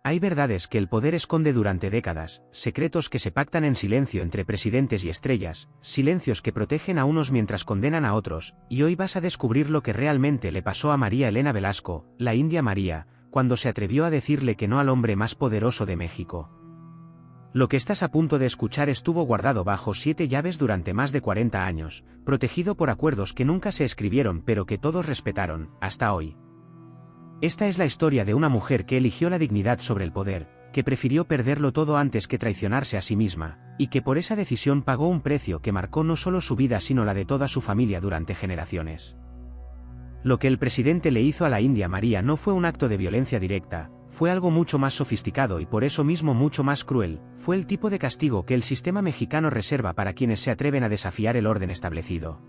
Hay verdades que el poder esconde durante décadas, secretos que se pactan en silencio entre presidentes y estrellas, silencios que protegen a unos mientras condenan a otros, y hoy vas a descubrir lo que realmente le pasó a María Elena Velasco, la India María, cuando se atrevió a decirle que no al hombre más poderoso de México. Lo que estás a punto de escuchar estuvo guardado bajo 7 llaves durante más de 40 años, protegido por acuerdos que nunca se escribieron pero que todos respetaron, hasta hoy. Esta es la historia de una mujer que eligió la dignidad sobre el poder, que prefirió perderlo todo antes que traicionarse a sí misma, y que por esa decisión pagó un precio que marcó no solo su vida sino la de toda su familia durante generaciones. Lo que el presidente le hizo a la India María no fue un acto de violencia directa, fue algo mucho más sofisticado y por eso mismo mucho más cruel, fue el tipo de castigo que el sistema mexicano reserva para quienes se atreven a desafiar el orden establecido.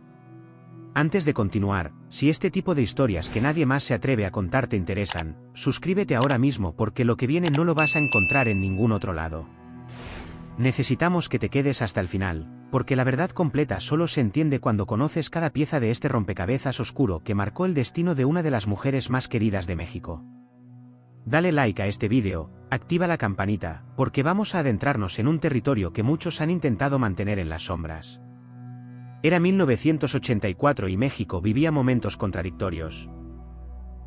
Antes de continuar, si este tipo de historias que nadie más se atreve a contar te interesan, suscríbete ahora mismo porque lo que viene no lo vas a encontrar en ningún otro lado. Necesitamos que te quedes hasta el final, porque la verdad completa solo se entiende cuando conoces cada pieza de este rompecabezas oscuro que marcó el destino de una de las mujeres más queridas de México. Dale like a este vídeo, activa la campanita, porque vamos a adentrarnos en un territorio que muchos han intentado mantener en las sombras. Era 1984 y México vivía momentos contradictorios.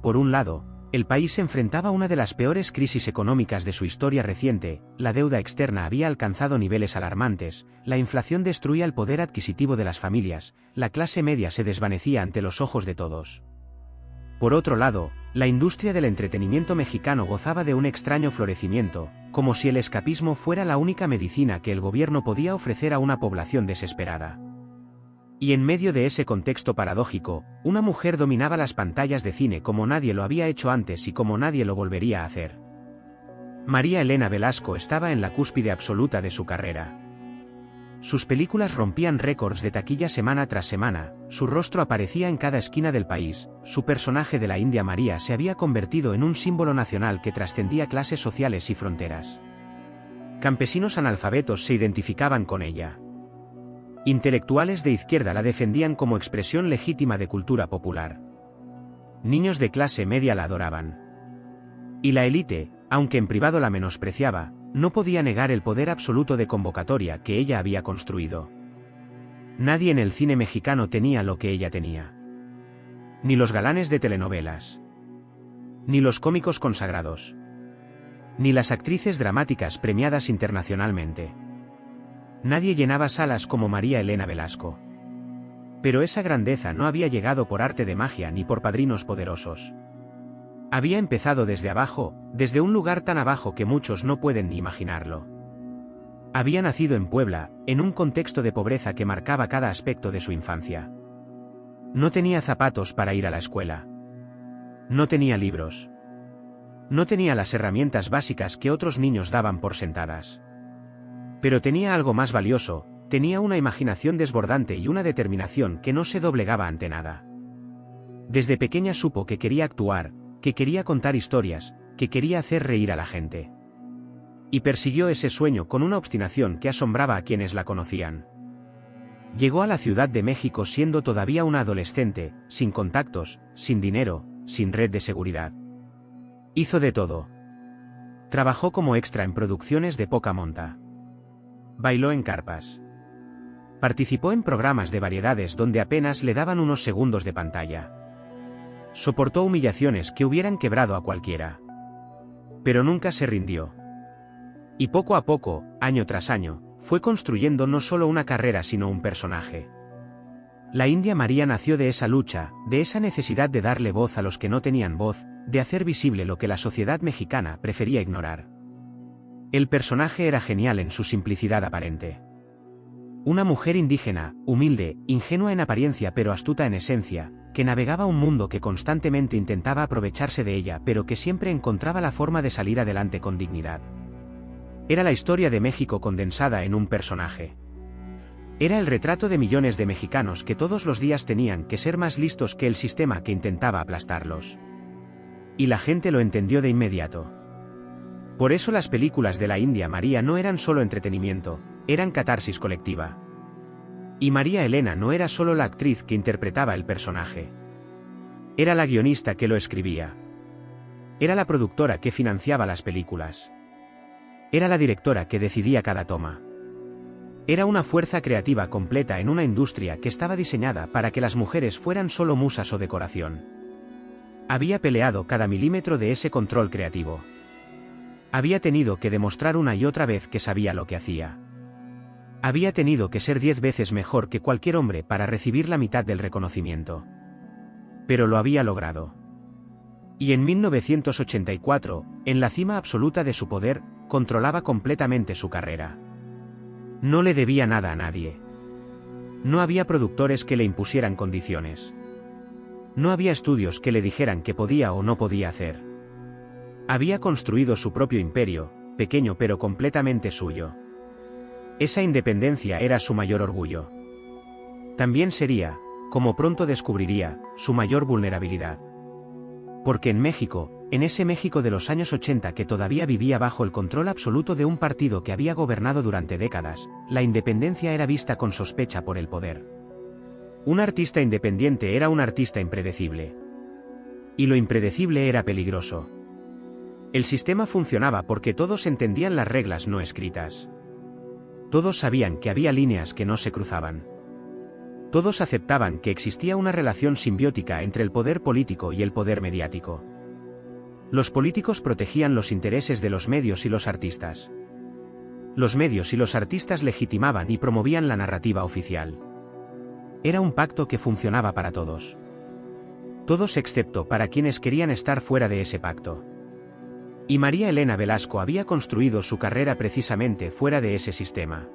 Por un lado, el país se enfrentaba a una de las peores crisis económicas de su historia reciente, la deuda externa había alcanzado niveles alarmantes, la inflación destruía el poder adquisitivo de las familias, la clase media se desvanecía ante los ojos de todos. Por otro lado, la industria del entretenimiento mexicano gozaba de un extraño florecimiento, como si el escapismo fuera la única medicina que el gobierno podía ofrecer a una población desesperada. Y en medio de ese contexto paradójico, una mujer dominaba las pantallas de cine como nadie lo había hecho antes y como nadie lo volvería a hacer. María Elena Velasco estaba en la cúspide absoluta de su carrera. Sus películas rompían récords de taquilla semana tras semana, su rostro aparecía en cada esquina del país, su personaje de la India María se había convertido en un símbolo nacional que trascendía clases sociales y fronteras. Campesinos analfabetos se identificaban con ella. Intelectuales de izquierda la defendían como expresión legítima de cultura popular. Niños de clase media la adoraban. Y la élite, aunque en privado la menospreciaba, no podía negar el poder absoluto de convocatoria que ella había construido. Nadie en el cine mexicano tenía lo que ella tenía. Ni los galanes de telenovelas. Ni los cómicos consagrados. Ni las actrices dramáticas premiadas internacionalmente. Nadie llenaba salas como María Elena Velasco. Pero esa grandeza no había llegado por arte de magia ni por padrinos poderosos. Había empezado desde abajo, desde un lugar tan abajo que muchos no pueden ni imaginarlo. Había nacido en Puebla, en un contexto de pobreza que marcaba cada aspecto de su infancia. No tenía zapatos para ir a la escuela. No tenía libros. No tenía las herramientas básicas que otros niños daban por sentadas. Pero tenía algo más valioso, tenía una imaginación desbordante y una determinación que no se doblegaba ante nada. Desde pequeña supo que quería actuar, que quería contar historias, que quería hacer reír a la gente. Y persiguió ese sueño con una obstinación que asombraba a quienes la conocían. Llegó a la Ciudad de México siendo todavía una adolescente, sin contactos, sin dinero, sin red de seguridad. Hizo de todo. Trabajó como extra en producciones de poca monta. Bailó en carpas. Participó en programas de variedades donde apenas le daban unos segundos de pantalla. Soportó humillaciones que hubieran quebrado a cualquiera. Pero nunca se rindió. Y poco a poco, año tras año, fue construyendo no solo una carrera sino un personaje. La India María nació de esa lucha, de esa necesidad de darle voz a los que no tenían voz, de hacer visible lo que la sociedad mexicana prefería ignorar. El personaje era genial en su simplicidad aparente. Una mujer indígena, humilde, ingenua en apariencia pero astuta en esencia, que navegaba un mundo que constantemente intentaba aprovecharse de ella pero que siempre encontraba la forma de salir adelante con dignidad. Era la historia de México condensada en un personaje. Era el retrato de millones de mexicanos que todos los días tenían que ser más listos que el sistema que intentaba aplastarlos. Y la gente lo entendió de inmediato. Por eso las películas de la India María no eran solo entretenimiento, eran catarsis colectiva. Y María Elena no era solo la actriz que interpretaba el personaje. Era la guionista que lo escribía. Era la productora que financiaba las películas. Era la directora que decidía cada toma. Era una fuerza creativa completa en una industria que estaba diseñada para que las mujeres fueran solo musas o decoración. Había peleado cada milímetro de ese control creativo. Había tenido que demostrar una y otra vez que sabía lo que hacía. Había tenido que ser 10 veces mejor que cualquier hombre para recibir la mitad del reconocimiento. Pero lo había logrado. Y en 1984, en la cima absoluta de su poder, controlaba completamente su carrera. No le debía nada a nadie. No había productores que le impusieran condiciones. No había estudios que le dijeran qué podía o no podía hacer. Había construido su propio imperio, pequeño pero completamente suyo. Esa independencia era su mayor orgullo. También sería, como pronto descubriría, su mayor vulnerabilidad. Porque en México, en ese México de los años 80 que todavía vivía bajo el control absoluto de un partido que había gobernado durante décadas, la independencia era vista con sospecha por el poder. Un artista independiente era un artista impredecible. Y lo impredecible era peligroso. El sistema funcionaba porque todos entendían las reglas no escritas. Todos sabían que había líneas que no se cruzaban. Todos aceptaban que existía una relación simbiótica entre el poder político y el poder mediático. Los políticos protegían los intereses de los medios y los artistas. Los medios y los artistas legitimaban y promovían la narrativa oficial. Era un pacto que funcionaba para todos. Todos excepto para quienes querían estar fuera de ese pacto. Y María Elena Velasco había construido su carrera precisamente fuera de ese sistema.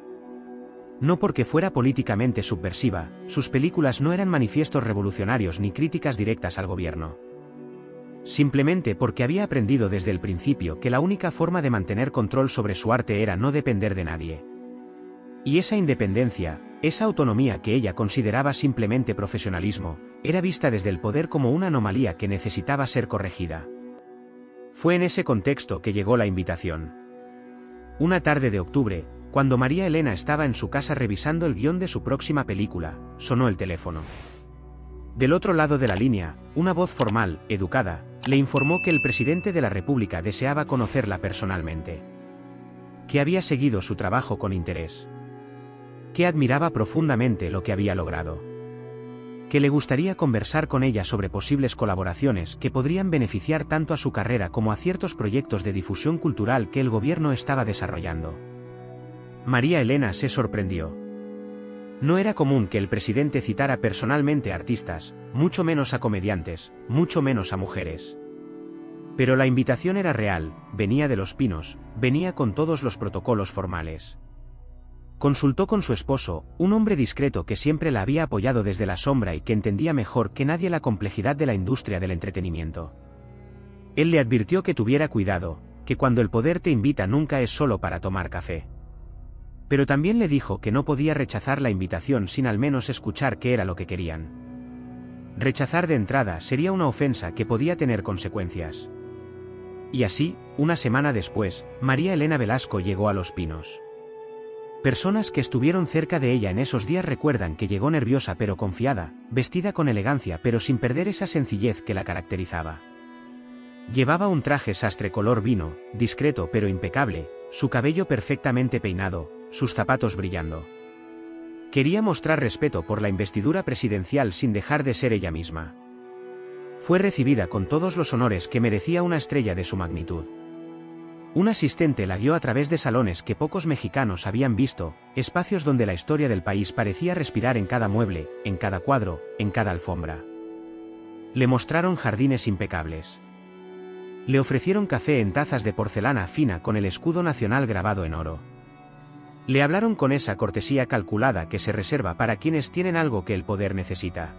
No porque fuera políticamente subversiva, sus películas no eran manifiestos revolucionarios ni críticas directas al gobierno. Simplemente porque había aprendido desde el principio que la única forma de mantener control sobre su arte era no depender de nadie. Y esa independencia, esa autonomía que ella consideraba simplemente profesionalismo, era vista desde el poder como una anomalía que necesitaba ser corregida. Fue en ese contexto que llegó la invitación. Una tarde de octubre, cuando María Elena estaba en su casa revisando el guión de su próxima película, sonó el teléfono. Del otro lado de la línea, una voz formal, educada, le informó que el presidente de la República deseaba conocerla personalmente. Que había seguido su trabajo con interés. Que admiraba profundamente lo que había logrado. Que le gustaría conversar con ella sobre posibles colaboraciones que podrían beneficiar tanto a su carrera como a ciertos proyectos de difusión cultural que el gobierno estaba desarrollando. María Elena se sorprendió. No era común que el presidente citara personalmente a artistas, mucho menos a comediantes, mucho menos a mujeres. Pero la invitación era real, venía de Los Pinos, venía con todos los protocolos formales. Consultó con su esposo, un hombre discreto que siempre la había apoyado desde la sombra y que entendía mejor que nadie la complejidad de la industria del entretenimiento. Él le advirtió que tuviera cuidado, que cuando el poder te invita nunca es solo para tomar café. Pero también le dijo que no podía rechazar la invitación sin al menos escuchar qué era lo que querían. Rechazar de entrada sería una ofensa que podía tener consecuencias. Y así, una semana después, María Elena Velasco llegó a Los Pinos. Personas que estuvieron cerca de ella en esos días recuerdan que llegó nerviosa pero confiada, vestida con elegancia pero sin perder esa sencillez que la caracterizaba. Llevaba un traje sastre color vino, discreto pero impecable, su cabello perfectamente peinado, sus zapatos brillando. Quería mostrar respeto por la investidura presidencial sin dejar de ser ella misma. Fue recibida con todos los honores que merecía una estrella de su magnitud. Un asistente la guió a través de salones que pocos mexicanos habían visto, espacios donde la historia del país parecía respirar en cada mueble, en cada cuadro, en cada alfombra. Le mostraron jardines impecables. Le ofrecieron café en tazas de porcelana fina con el escudo nacional grabado en oro. Le hablaron con esa cortesía calculada que se reserva para quienes tienen algo que el poder necesita.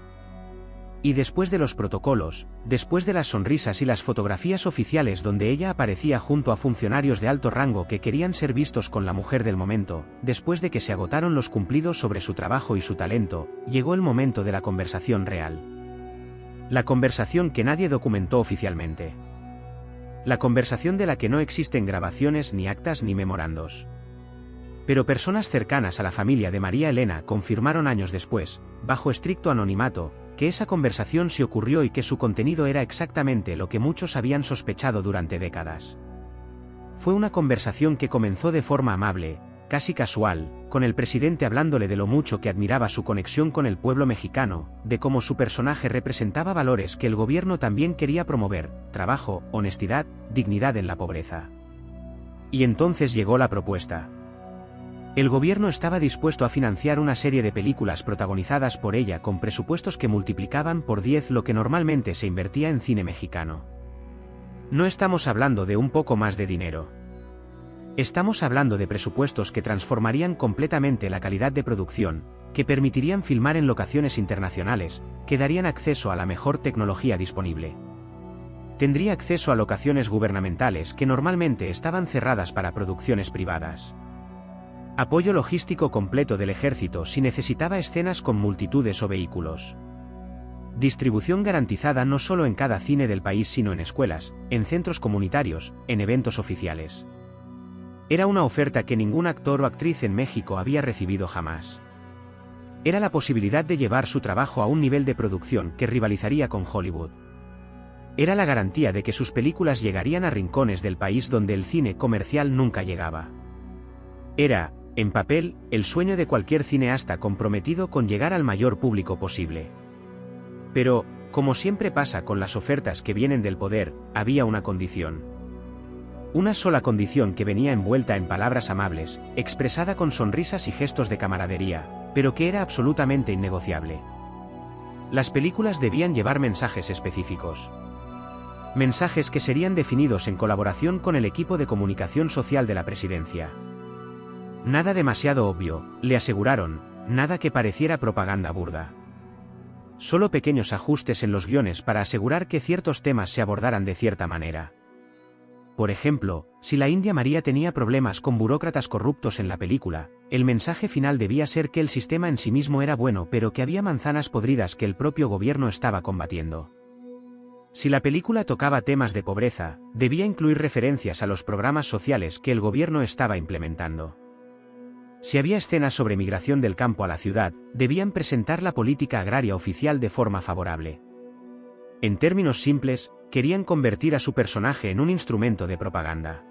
Y después de los protocolos, después de las sonrisas y las fotografías oficiales donde ella aparecía junto a funcionarios de alto rango que querían ser vistos con la mujer del momento, después de que se agotaron los cumplidos sobre su trabajo y su talento, llegó el momento de la conversación real. La conversación que nadie documentó oficialmente. La conversación de la que no existen grabaciones ni actas ni memorandos. Pero personas cercanas a la familia de María Elena confirmaron años después, bajo estricto anonimato, que esa conversación se ocurrió y que su contenido era exactamente lo que muchos habían sospechado durante décadas. Fue una conversación que comenzó de forma amable, casi casual, con el presidente hablándole de lo mucho que admiraba su conexión con el pueblo mexicano, de cómo su personaje representaba valores que el gobierno también quería promover: trabajo, honestidad, dignidad en la pobreza. Y entonces llegó la propuesta. El gobierno estaba dispuesto a financiar una serie de películas protagonizadas por ella con presupuestos que multiplicaban por 10 lo que normalmente se invertía en cine mexicano. No estamos hablando de un poco más de dinero. Estamos hablando de presupuestos que transformarían completamente la calidad de producción, que permitirían filmar en locaciones internacionales, que darían acceso a la mejor tecnología disponible. Tendría acceso a locaciones gubernamentales que normalmente estaban cerradas para producciones privadas. Apoyo logístico completo del ejército si necesitaba escenas con multitudes o vehículos. Distribución garantizada no solo en cada cine del país sino en escuelas, en centros comunitarios, en eventos oficiales. Era una oferta que ningún actor o actriz en México había recibido jamás. Era la posibilidad de llevar su trabajo a un nivel de producción que rivalizaría con Hollywood. Era la garantía de que sus películas llegarían a rincones del país donde el cine comercial nunca llegaba. Era, en papel, el sueño de cualquier cineasta comprometido con llegar al mayor público posible. Pero, como siempre pasa con las ofertas que vienen del poder, había una condición. Una sola condición que venía envuelta en palabras amables, expresada con sonrisas y gestos de camaradería, pero que era absolutamente innegociable. Las películas debían llevar mensajes específicos. Mensajes que serían definidos en colaboración con el equipo de comunicación social de la presidencia. Nada demasiado obvio, le aseguraron, nada que pareciera propaganda burda. Solo pequeños ajustes en los guiones para asegurar que ciertos temas se abordaran de cierta manera. Por ejemplo, si la India María tenía problemas con burócratas corruptos en la película, el mensaje final debía ser que el sistema en sí mismo era bueno pero que había manzanas podridas que el propio gobierno estaba combatiendo. Si la película tocaba temas de pobreza, debía incluir referencias a los programas sociales que el gobierno estaba implementando. Si había escenas sobre migración del campo a la ciudad, debían presentar la política agraria oficial de forma favorable. En términos simples, querían convertir a su personaje en un instrumento de propaganda.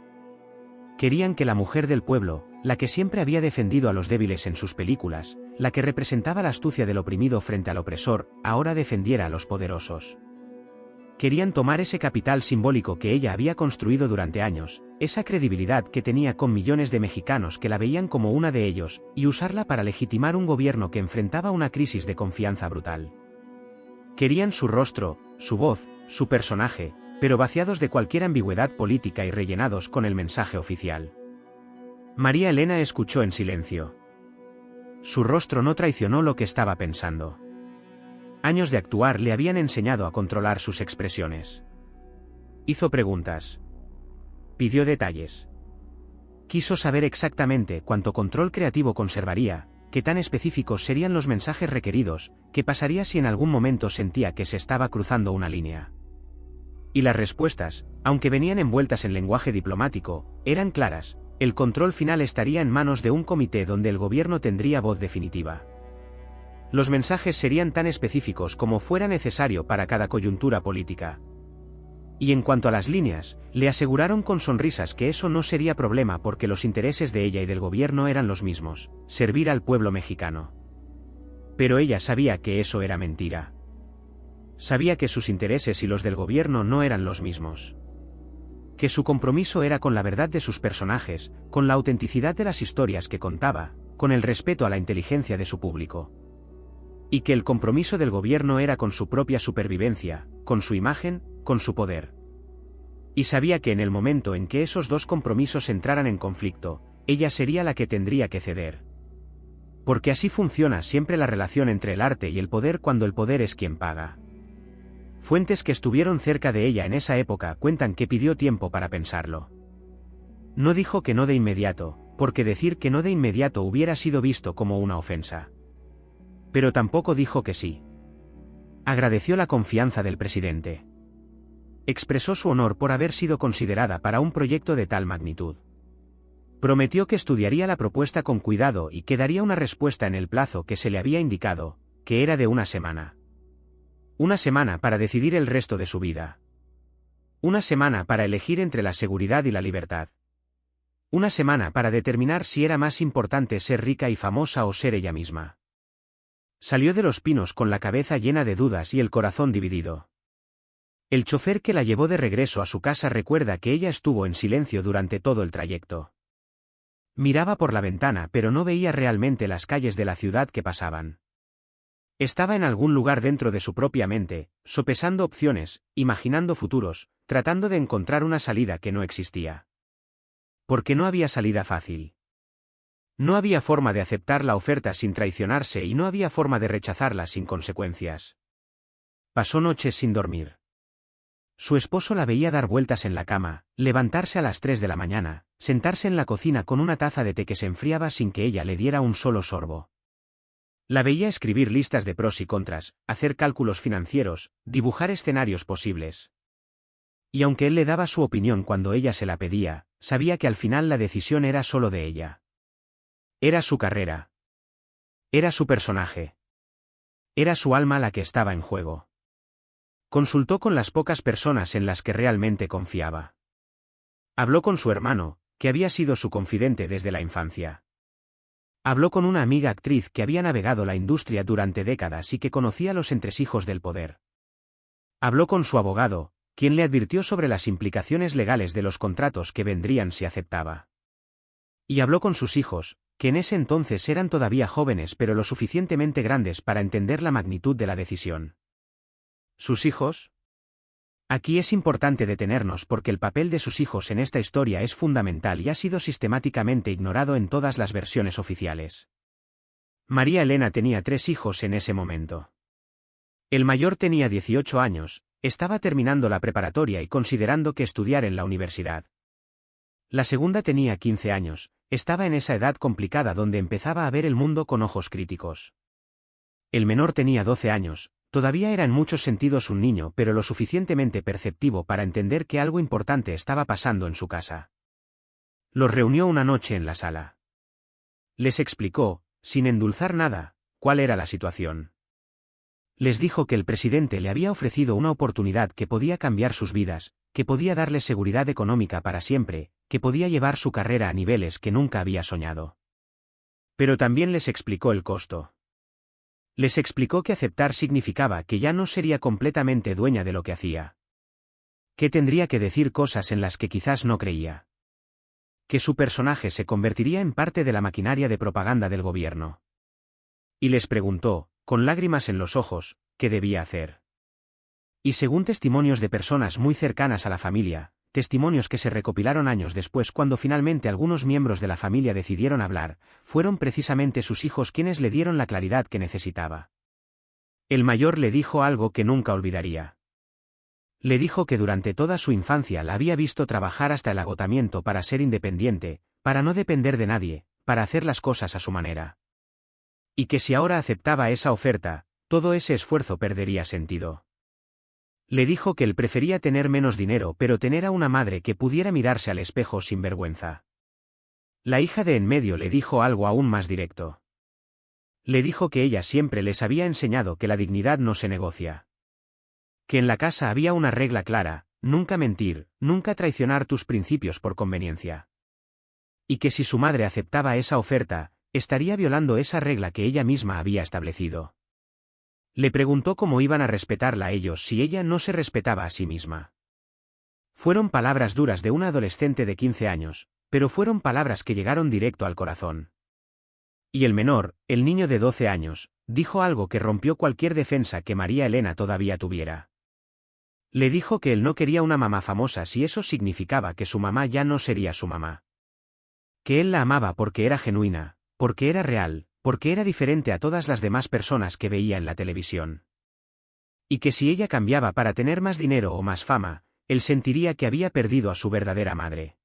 Querían que la mujer del pueblo, la que siempre había defendido a los débiles en sus películas, la que representaba la astucia del oprimido frente al opresor, ahora defendiera a los poderosos. Querían tomar ese capital simbólico que ella había construido durante años, esa credibilidad que tenía con millones de mexicanos que la veían como una de ellos, y usarla para legitimar un gobierno que enfrentaba una crisis de confianza brutal. Querían su rostro, su voz, su personaje, pero vaciados de cualquier ambigüedad política y rellenados con el mensaje oficial. María Elena escuchó en silencio. Su rostro no traicionó lo que estaba pensando. Años de actuar le habían enseñado a controlar sus expresiones. Hizo preguntas. Pidió detalles. Quiso saber exactamente cuánto control creativo conservaría, qué tan específicos serían los mensajes requeridos, qué pasaría si en algún momento sentía que se estaba cruzando una línea. Y las respuestas, aunque venían envueltas en lenguaje diplomático, eran claras: el control final estaría en manos de un comité donde el gobierno tendría voz definitiva. Los mensajes serían tan específicos como fuera necesario para cada coyuntura política. Y en cuanto a las líneas, le aseguraron con sonrisas que eso no sería problema porque los intereses de ella y del gobierno eran los mismos: servir al pueblo mexicano. Pero ella sabía que eso era mentira. Sabía que sus intereses y los del gobierno no eran los mismos. Que su compromiso era con la verdad de sus personajes, con la autenticidad de las historias que contaba, con el respeto a la inteligencia de su público. Y que el compromiso del gobierno era con su propia supervivencia, con su imagen, con su poder. Y sabía que en el momento en que esos dos compromisos entraran en conflicto, ella sería la que tendría que ceder. Porque así funciona siempre la relación entre el arte y el poder cuando el poder es quien paga. Fuentes que estuvieron cerca de ella en esa época cuentan que pidió tiempo para pensarlo. No dijo que no de inmediato, porque decir que no de inmediato hubiera sido visto como una ofensa. Pero tampoco dijo que sí. Agradeció la confianza del presidente. Expresó su honor por haber sido considerada para un proyecto de tal magnitud. Prometió que estudiaría la propuesta con cuidado y que daría una respuesta en el plazo que se le había indicado, que era de una semana. Una semana para decidir el resto de su vida. Una semana para elegir entre la seguridad y la libertad. Una semana para determinar si era más importante ser rica y famosa o ser ella misma. Salió de Los Pinos con la cabeza llena de dudas y el corazón dividido. El chofer que la llevó de regreso a su casa recuerda que ella estuvo en silencio durante todo el trayecto. Miraba por la ventana pero no veía realmente las calles de la ciudad que pasaban. Estaba en algún lugar dentro de su propia mente, sopesando opciones, imaginando futuros, tratando de encontrar una salida que no existía. Porque no había salida fácil. No había forma de aceptar la oferta sin traicionarse y no había forma de rechazarla sin consecuencias. Pasó noches sin dormir. Su esposo la veía dar vueltas en la cama, levantarse a las 3 de la mañana, sentarse en la cocina con una taza de té que se enfriaba sin que ella le diera un solo sorbo. La veía escribir listas de pros y contras, hacer cálculos financieros, dibujar escenarios posibles. Y aunque él le daba su opinión cuando ella se la pedía, sabía que al final la decisión era solo de ella. Era su carrera. Era su personaje. Era su alma la que estaba en juego. Consultó con las pocas personas en las que realmente confiaba. Habló con su hermano, que había sido su confidente desde la infancia. Habló con una amiga actriz que había navegado la industria durante décadas y que conocía los entresijos del poder. Habló con su abogado, quien le advirtió sobre las implicaciones legales de los contratos que vendrían si aceptaba. Y habló con sus hijos, que en ese entonces eran todavía jóvenes pero lo suficientemente grandes para entender la magnitud de la decisión. ¿Sus hijos? Aquí es importante detenernos porque el papel de sus hijos en esta historia es fundamental y ha sido sistemáticamente ignorado en todas las versiones oficiales. María Elena tenía 3 hijos en ese momento. El mayor tenía 18 años, estaba terminando la preparatoria y considerando que estudiar en la universidad. La segunda tenía 15 años, estaba en esa edad complicada donde empezaba a ver el mundo con ojos críticos. El menor tenía 12 años, todavía era en muchos sentidos un niño pero lo suficientemente perceptivo para entender que algo importante estaba pasando en su casa. Los reunió una noche en la sala. Les explicó, sin endulzar nada, cuál era la situación. Les dijo que el presidente le había ofrecido una oportunidad que podía cambiar sus vidas, que podía darles seguridad económica para siempre, que podía llevar su carrera a niveles que nunca había soñado. Pero también les explicó el costo. Les explicó que aceptar significaba que ya no sería completamente dueña de lo que hacía. Que tendría que decir cosas en las que quizás no creía. Que su personaje se convertiría en parte de la maquinaria de propaganda del gobierno. Y les preguntó, con lágrimas en los ojos, qué debía hacer. Y según testimonios de personas muy cercanas a la familia, testimonios que se recopilaron años después cuando finalmente algunos miembros de la familia decidieron hablar, fueron precisamente sus hijos quienes le dieron la claridad que necesitaba. El mayor le dijo algo que nunca olvidaría. Le dijo que durante toda su infancia la había visto trabajar hasta el agotamiento para ser independiente, para no depender de nadie, para hacer las cosas a su manera. Y que si ahora aceptaba esa oferta, todo ese esfuerzo perdería sentido. Le dijo que él prefería tener menos dinero pero tener a una madre que pudiera mirarse al espejo sin vergüenza. La hija de en medio le dijo algo aún más directo. Le dijo que ella siempre les había enseñado que la dignidad no se negocia. Que en la casa había una regla clara, nunca mentir, nunca traicionar tus principios por conveniencia. Y que si su madre aceptaba esa oferta, estaría violando esa regla que ella misma había establecido. Le preguntó cómo iban a respetarla ellos si ella no se respetaba a sí misma. Fueron palabras duras de una adolescente de 15 años, pero fueron palabras que llegaron directo al corazón. Y el menor, el niño de 12 años, dijo algo que rompió cualquier defensa que María Elena todavía tuviera. Le dijo que él no quería una mamá famosa si eso significaba que su mamá ya no sería su mamá. Que él la amaba porque era genuina, porque era real, porque era diferente a todas las demás personas que veía en la televisión. Y que si ella cambiaba para tener más dinero o más fama, él sentiría que había perdido a su verdadera madre.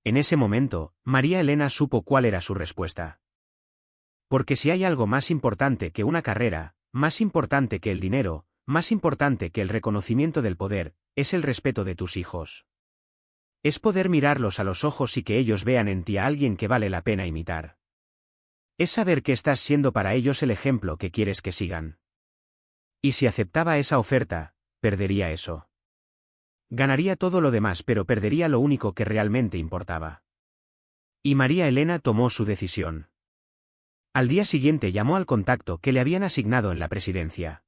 En ese momento, María Elena supo cuál era su respuesta. Porque si hay algo más importante que una carrera, más importante que el dinero, más importante que el reconocimiento del poder, es el respeto de tus hijos. Es poder mirarlos a los ojos y que ellos vean en ti a alguien que vale la pena imitar. Es saber que estás siendo para ellos el ejemplo que quieres que sigan. Y si aceptaba esa oferta, perdería eso. Ganaría todo lo demás, pero perdería lo único que realmente importaba. Y María Elena tomó su decisión. Al día siguiente llamó al contacto que le habían asignado en la presidencia.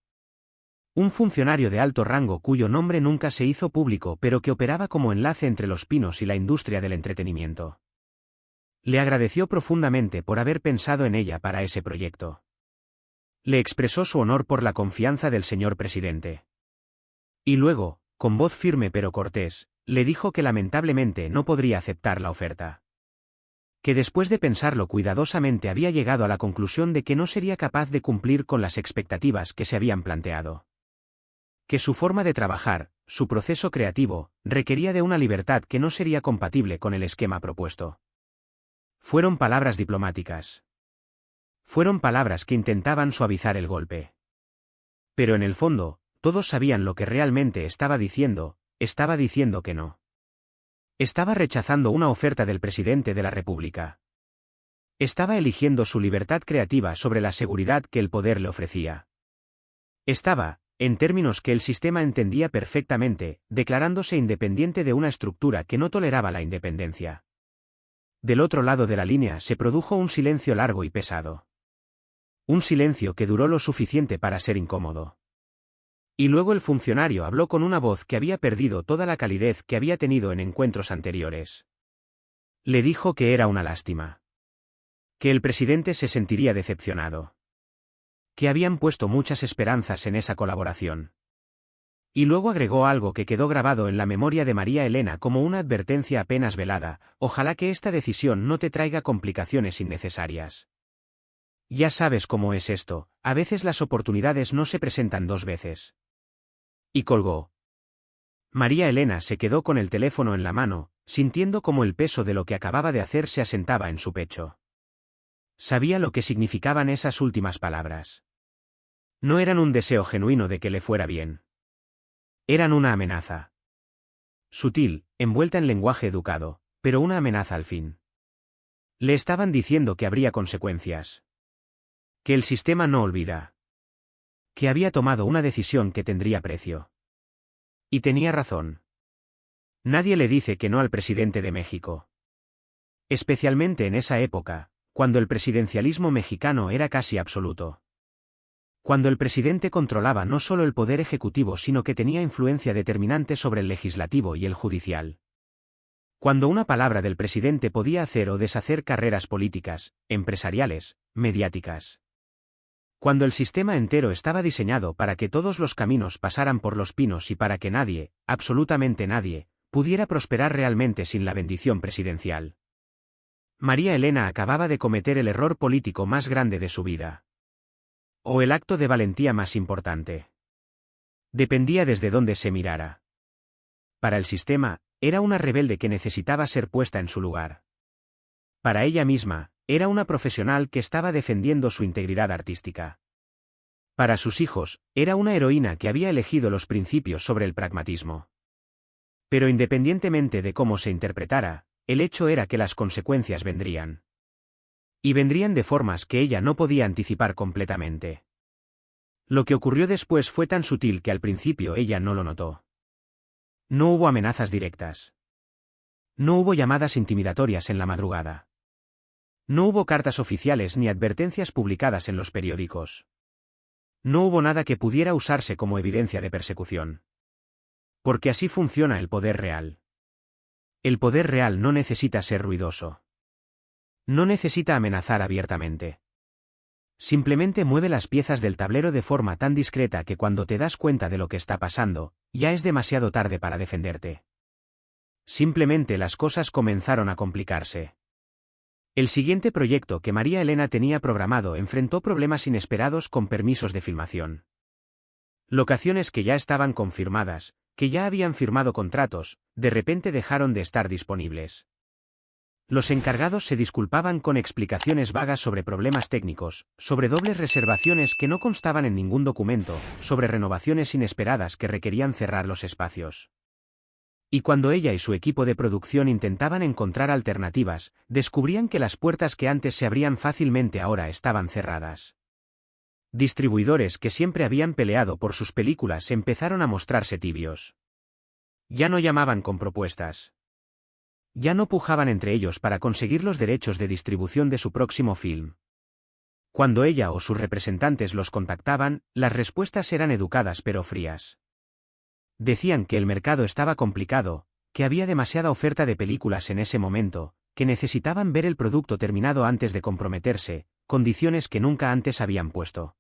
Un funcionario de alto rango cuyo nombre nunca se hizo público, pero que operaba como enlace entre Los Pinos y la industria del entretenimiento. Le agradeció profundamente por haber pensado en ella para ese proyecto. Le expresó su honor por la confianza del señor presidente. Y luego, con voz firme pero cortés, le dijo que lamentablemente no podría aceptar la oferta. Que después de pensarlo cuidadosamente había llegado a la conclusión de que no sería capaz de cumplir con las expectativas que se habían planteado. Que su forma de trabajar, su proceso creativo, requería de una libertad que no sería compatible con el esquema propuesto. Fueron palabras diplomáticas. Fueron palabras que intentaban suavizar el golpe. Pero en el fondo, todos sabían lo que realmente estaba diciendo que no. Estaba rechazando una oferta del presidente de la República. Estaba eligiendo su libertad creativa sobre la seguridad que el poder le ofrecía. Estaba, en términos que el sistema entendía perfectamente, declarándose independiente de una estructura que no toleraba la independencia. Del otro lado de la línea se produjo un silencio largo y pesado. Un silencio que duró lo suficiente para ser incómodo. Y luego el funcionario habló con una voz que había perdido toda la calidez que había tenido en encuentros anteriores. Le dijo que era una lástima. Que el presidente se sentiría decepcionado. Que habían puesto muchas esperanzas en esa colaboración. Y luego agregó algo que quedó grabado en la memoria de María Elena como una advertencia apenas velada: ojalá que esta decisión no te traiga complicaciones innecesarias. Ya sabes cómo es esto, a veces las oportunidades no se presentan dos veces. Y colgó. María Elena se quedó con el teléfono en la mano, sintiendo como el peso de lo que acababa de hacer se asentaba en su pecho. Sabía lo que significaban esas últimas palabras. No eran un deseo genuino de que le fuera bien. Eran una amenaza. Sutil, envuelta en lenguaje educado, pero una amenaza al fin. Le estaban diciendo que habría consecuencias. Que el sistema no olvida. Que había tomado una decisión que tendría precio. Y tenía razón. Nadie le dice que no al presidente de México. Especialmente en esa época, cuando el presidencialismo mexicano era casi absoluto. Cuando el presidente controlaba no solo el poder ejecutivo sino que tenía influencia determinante sobre el legislativo y el judicial. Cuando una palabra del presidente podía hacer o deshacer carreras políticas, empresariales, mediáticas. Cuando el sistema entero estaba diseñado para que todos los caminos pasaran por Los Pinos y para que nadie, absolutamente nadie, pudiera prosperar realmente sin la bendición presidencial. María Elena acababa de cometer el error político más grande de su vida. O el acto de valentía más importante. Dependía desde dónde se mirara. Para el sistema, era una rebelde que necesitaba ser puesta en su lugar. Para ella misma, era una profesional que estaba defendiendo su integridad artística. Para sus hijos, era una heroína que había elegido los principios sobre el pragmatismo. Pero independientemente de cómo se interpretara, el hecho era que las consecuencias vendrían. Y vendrían de formas que ella no podía anticipar completamente. Lo que ocurrió después fue tan sutil que al principio ella no lo notó. No hubo amenazas directas. No hubo llamadas intimidatorias en la madrugada. No hubo cartas oficiales ni advertencias publicadas en los periódicos. No hubo nada que pudiera usarse como evidencia de persecución. Porque así funciona el poder real. El poder real no necesita ser ruidoso. No necesita amenazar abiertamente. Simplemente mueve las piezas del tablero de forma tan discreta que cuando te das cuenta de lo que está pasando, ya es demasiado tarde para defenderte. Simplemente las cosas comenzaron a complicarse. El siguiente proyecto que María Elena tenía programado enfrentó problemas inesperados con permisos de filmación. Locaciones que ya estaban confirmadas, que ya habían firmado contratos, de repente dejaron de estar disponibles. Los encargados se disculpaban con explicaciones vagas sobre problemas técnicos, sobre dobles reservaciones que no constaban en ningún documento, sobre renovaciones inesperadas que requerían cerrar los espacios. Y cuando ella y su equipo de producción intentaban encontrar alternativas, descubrían que las puertas que antes se abrían fácilmente ahora estaban cerradas. Distribuidores que siempre habían peleado por sus películas empezaron a mostrarse tibios. Ya no llamaban con propuestas. Ya no pujaban entre ellos para conseguir los derechos de distribución de su próximo film. Cuando ella o sus representantes los contactaban, las respuestas eran educadas pero frías. Decían que el mercado estaba complicado, que había demasiada oferta de películas en ese momento, que necesitaban ver el producto terminado antes de comprometerse, condiciones que nunca antes habían puesto.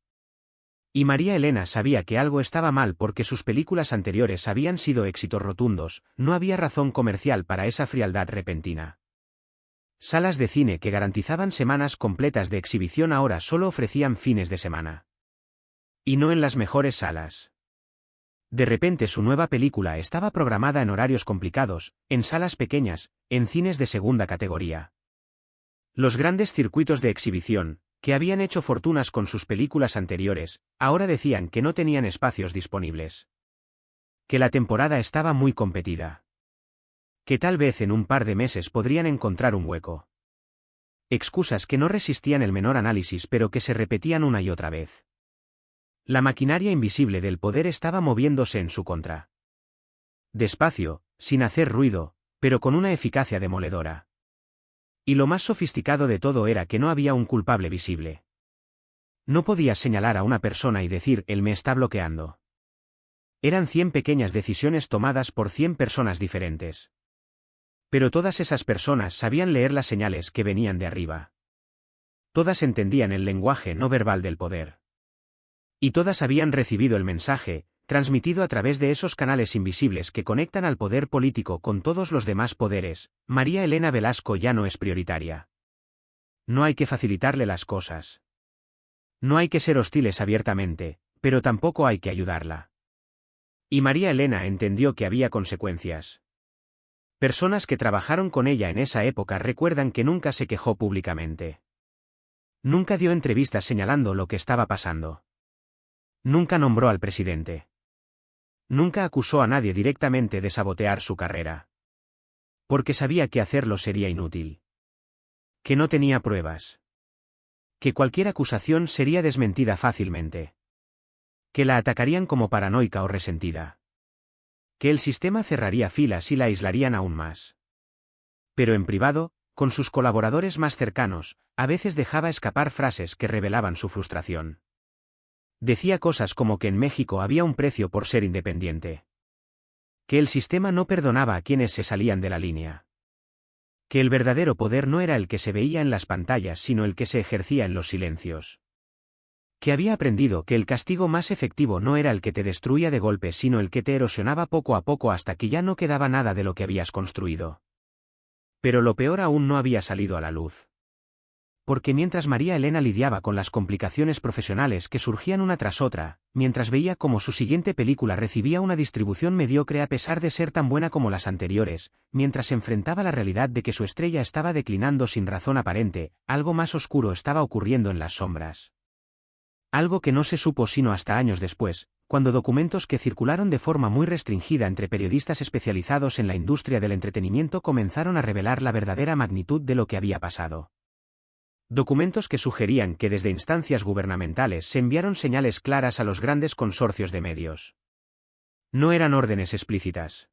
Y María Elena sabía que algo estaba mal porque sus películas anteriores habían sido éxitos rotundos, no había razón comercial para esa frialdad repentina. Salas de cine que garantizaban semanas completas de exhibición ahora solo ofrecían fines de semana. Y no en las mejores salas. De repente su nueva película estaba programada en horarios complicados, en salas pequeñas, en cines de segunda categoría. Los grandes circuitos de exhibición, que habían hecho fortunas con sus películas anteriores, ahora decían que no tenían espacios disponibles. Que la temporada estaba muy competida. Que tal vez en un par de meses podrían encontrar un hueco. Excusas que no resistían el menor análisis pero que se repetían una y otra vez. La maquinaria invisible del poder estaba moviéndose en su contra. Despacio, sin hacer ruido, pero con una eficacia demoledora. Y lo más sofisticado de todo era que no había un culpable visible. No podías señalar a una persona y decir, él me está bloqueando. Eran 100 pequeñas decisiones tomadas por 100 personas diferentes. Pero todas esas personas sabían leer las señales que venían de arriba. Todas entendían el lenguaje no verbal del poder. Y todas habían recibido el mensaje, transmitido a través de esos canales invisibles que conectan al poder político con todos los demás poderes: María Elena Velasco ya no es prioritaria. No hay que facilitarle las cosas. No hay que ser hostiles abiertamente, pero tampoco hay que ayudarla. Y María Elena entendió que había consecuencias. Personas que trabajaron con ella en esa época recuerdan que nunca se quejó públicamente. Nunca dio entrevistas señalando lo que estaba pasando. Nunca nombró al presidente. Nunca acusó a nadie directamente de sabotear su carrera. Porque sabía que hacerlo sería inútil. Que no tenía pruebas. Que cualquier acusación sería desmentida fácilmente. Que la atacarían como paranoica o resentida. Que el sistema cerraría filas y la aislarían aún más. Pero en privado, con sus colaboradores más cercanos, a veces dejaba escapar frases que revelaban su frustración. Decía cosas como que en México había un precio por ser independiente. Que el sistema no perdonaba a quienes se salían de la línea. Que el verdadero poder no era el que se veía en las pantallas sino el que se ejercía en los silencios. Que había aprendido que el castigo más efectivo no era el que te destruía de golpe sino el que te erosionaba poco a poco hasta que ya no quedaba nada de lo que habías construido. Pero lo peor aún no había salido a la luz. Porque mientras María Elena lidiaba con las complicaciones profesionales que surgían una tras otra, mientras veía cómo su siguiente película recibía una distribución mediocre a pesar de ser tan buena como las anteriores, mientras enfrentaba la realidad de que su estrella estaba declinando sin razón aparente, algo más oscuro estaba ocurriendo en las sombras. Algo que no se supo sino hasta años después, cuando documentos que circularon de forma muy restringida entre periodistas especializados en la industria del entretenimiento comenzaron a revelar la verdadera magnitud de lo que había pasado. Documentos que sugerían que desde instancias gubernamentales se enviaron señales claras a los grandes consorcios de medios. No eran órdenes explícitas.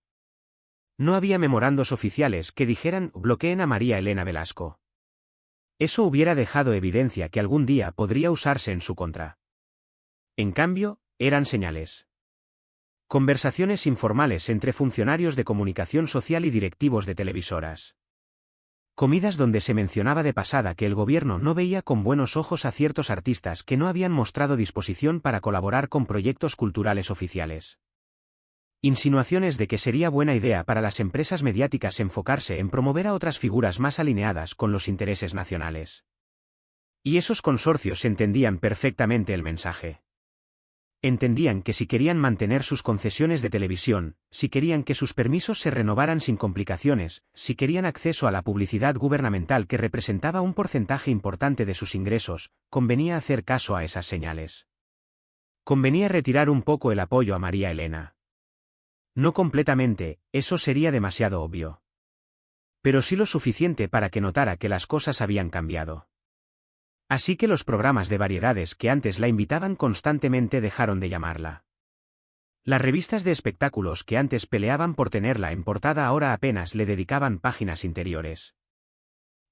No había memorandos oficiales que dijeran bloqueen a María Elena Velasco. Eso hubiera dejado evidencia que algún día podría usarse en su contra. En cambio, eran señales. Conversaciones informales entre funcionarios de comunicación social y directivos de televisoras. Comidas donde se mencionaba de pasada que el gobierno no veía con buenos ojos a ciertos artistas que no habían mostrado disposición para colaborar con proyectos culturales oficiales. Insinuaciones de que sería buena idea para las empresas mediáticas enfocarse en promover a otras figuras más alineadas con los intereses nacionales. Y esos consorcios entendían perfectamente el mensaje. Entendían que si querían mantener sus concesiones de televisión, si querían que sus permisos se renovaran sin complicaciones, si querían acceso a la publicidad gubernamental que representaba un porcentaje importante de sus ingresos, convenía hacer caso a esas señales. Convenía retirar un poco el apoyo a María Elena. No completamente, eso sería demasiado obvio. Pero sí lo suficiente para que notara que las cosas habían cambiado. Así que los programas de variedades que antes la invitaban constantemente dejaron de llamarla. Las revistas de espectáculos que antes peleaban por tenerla en portada ahora apenas le dedicaban páginas interiores.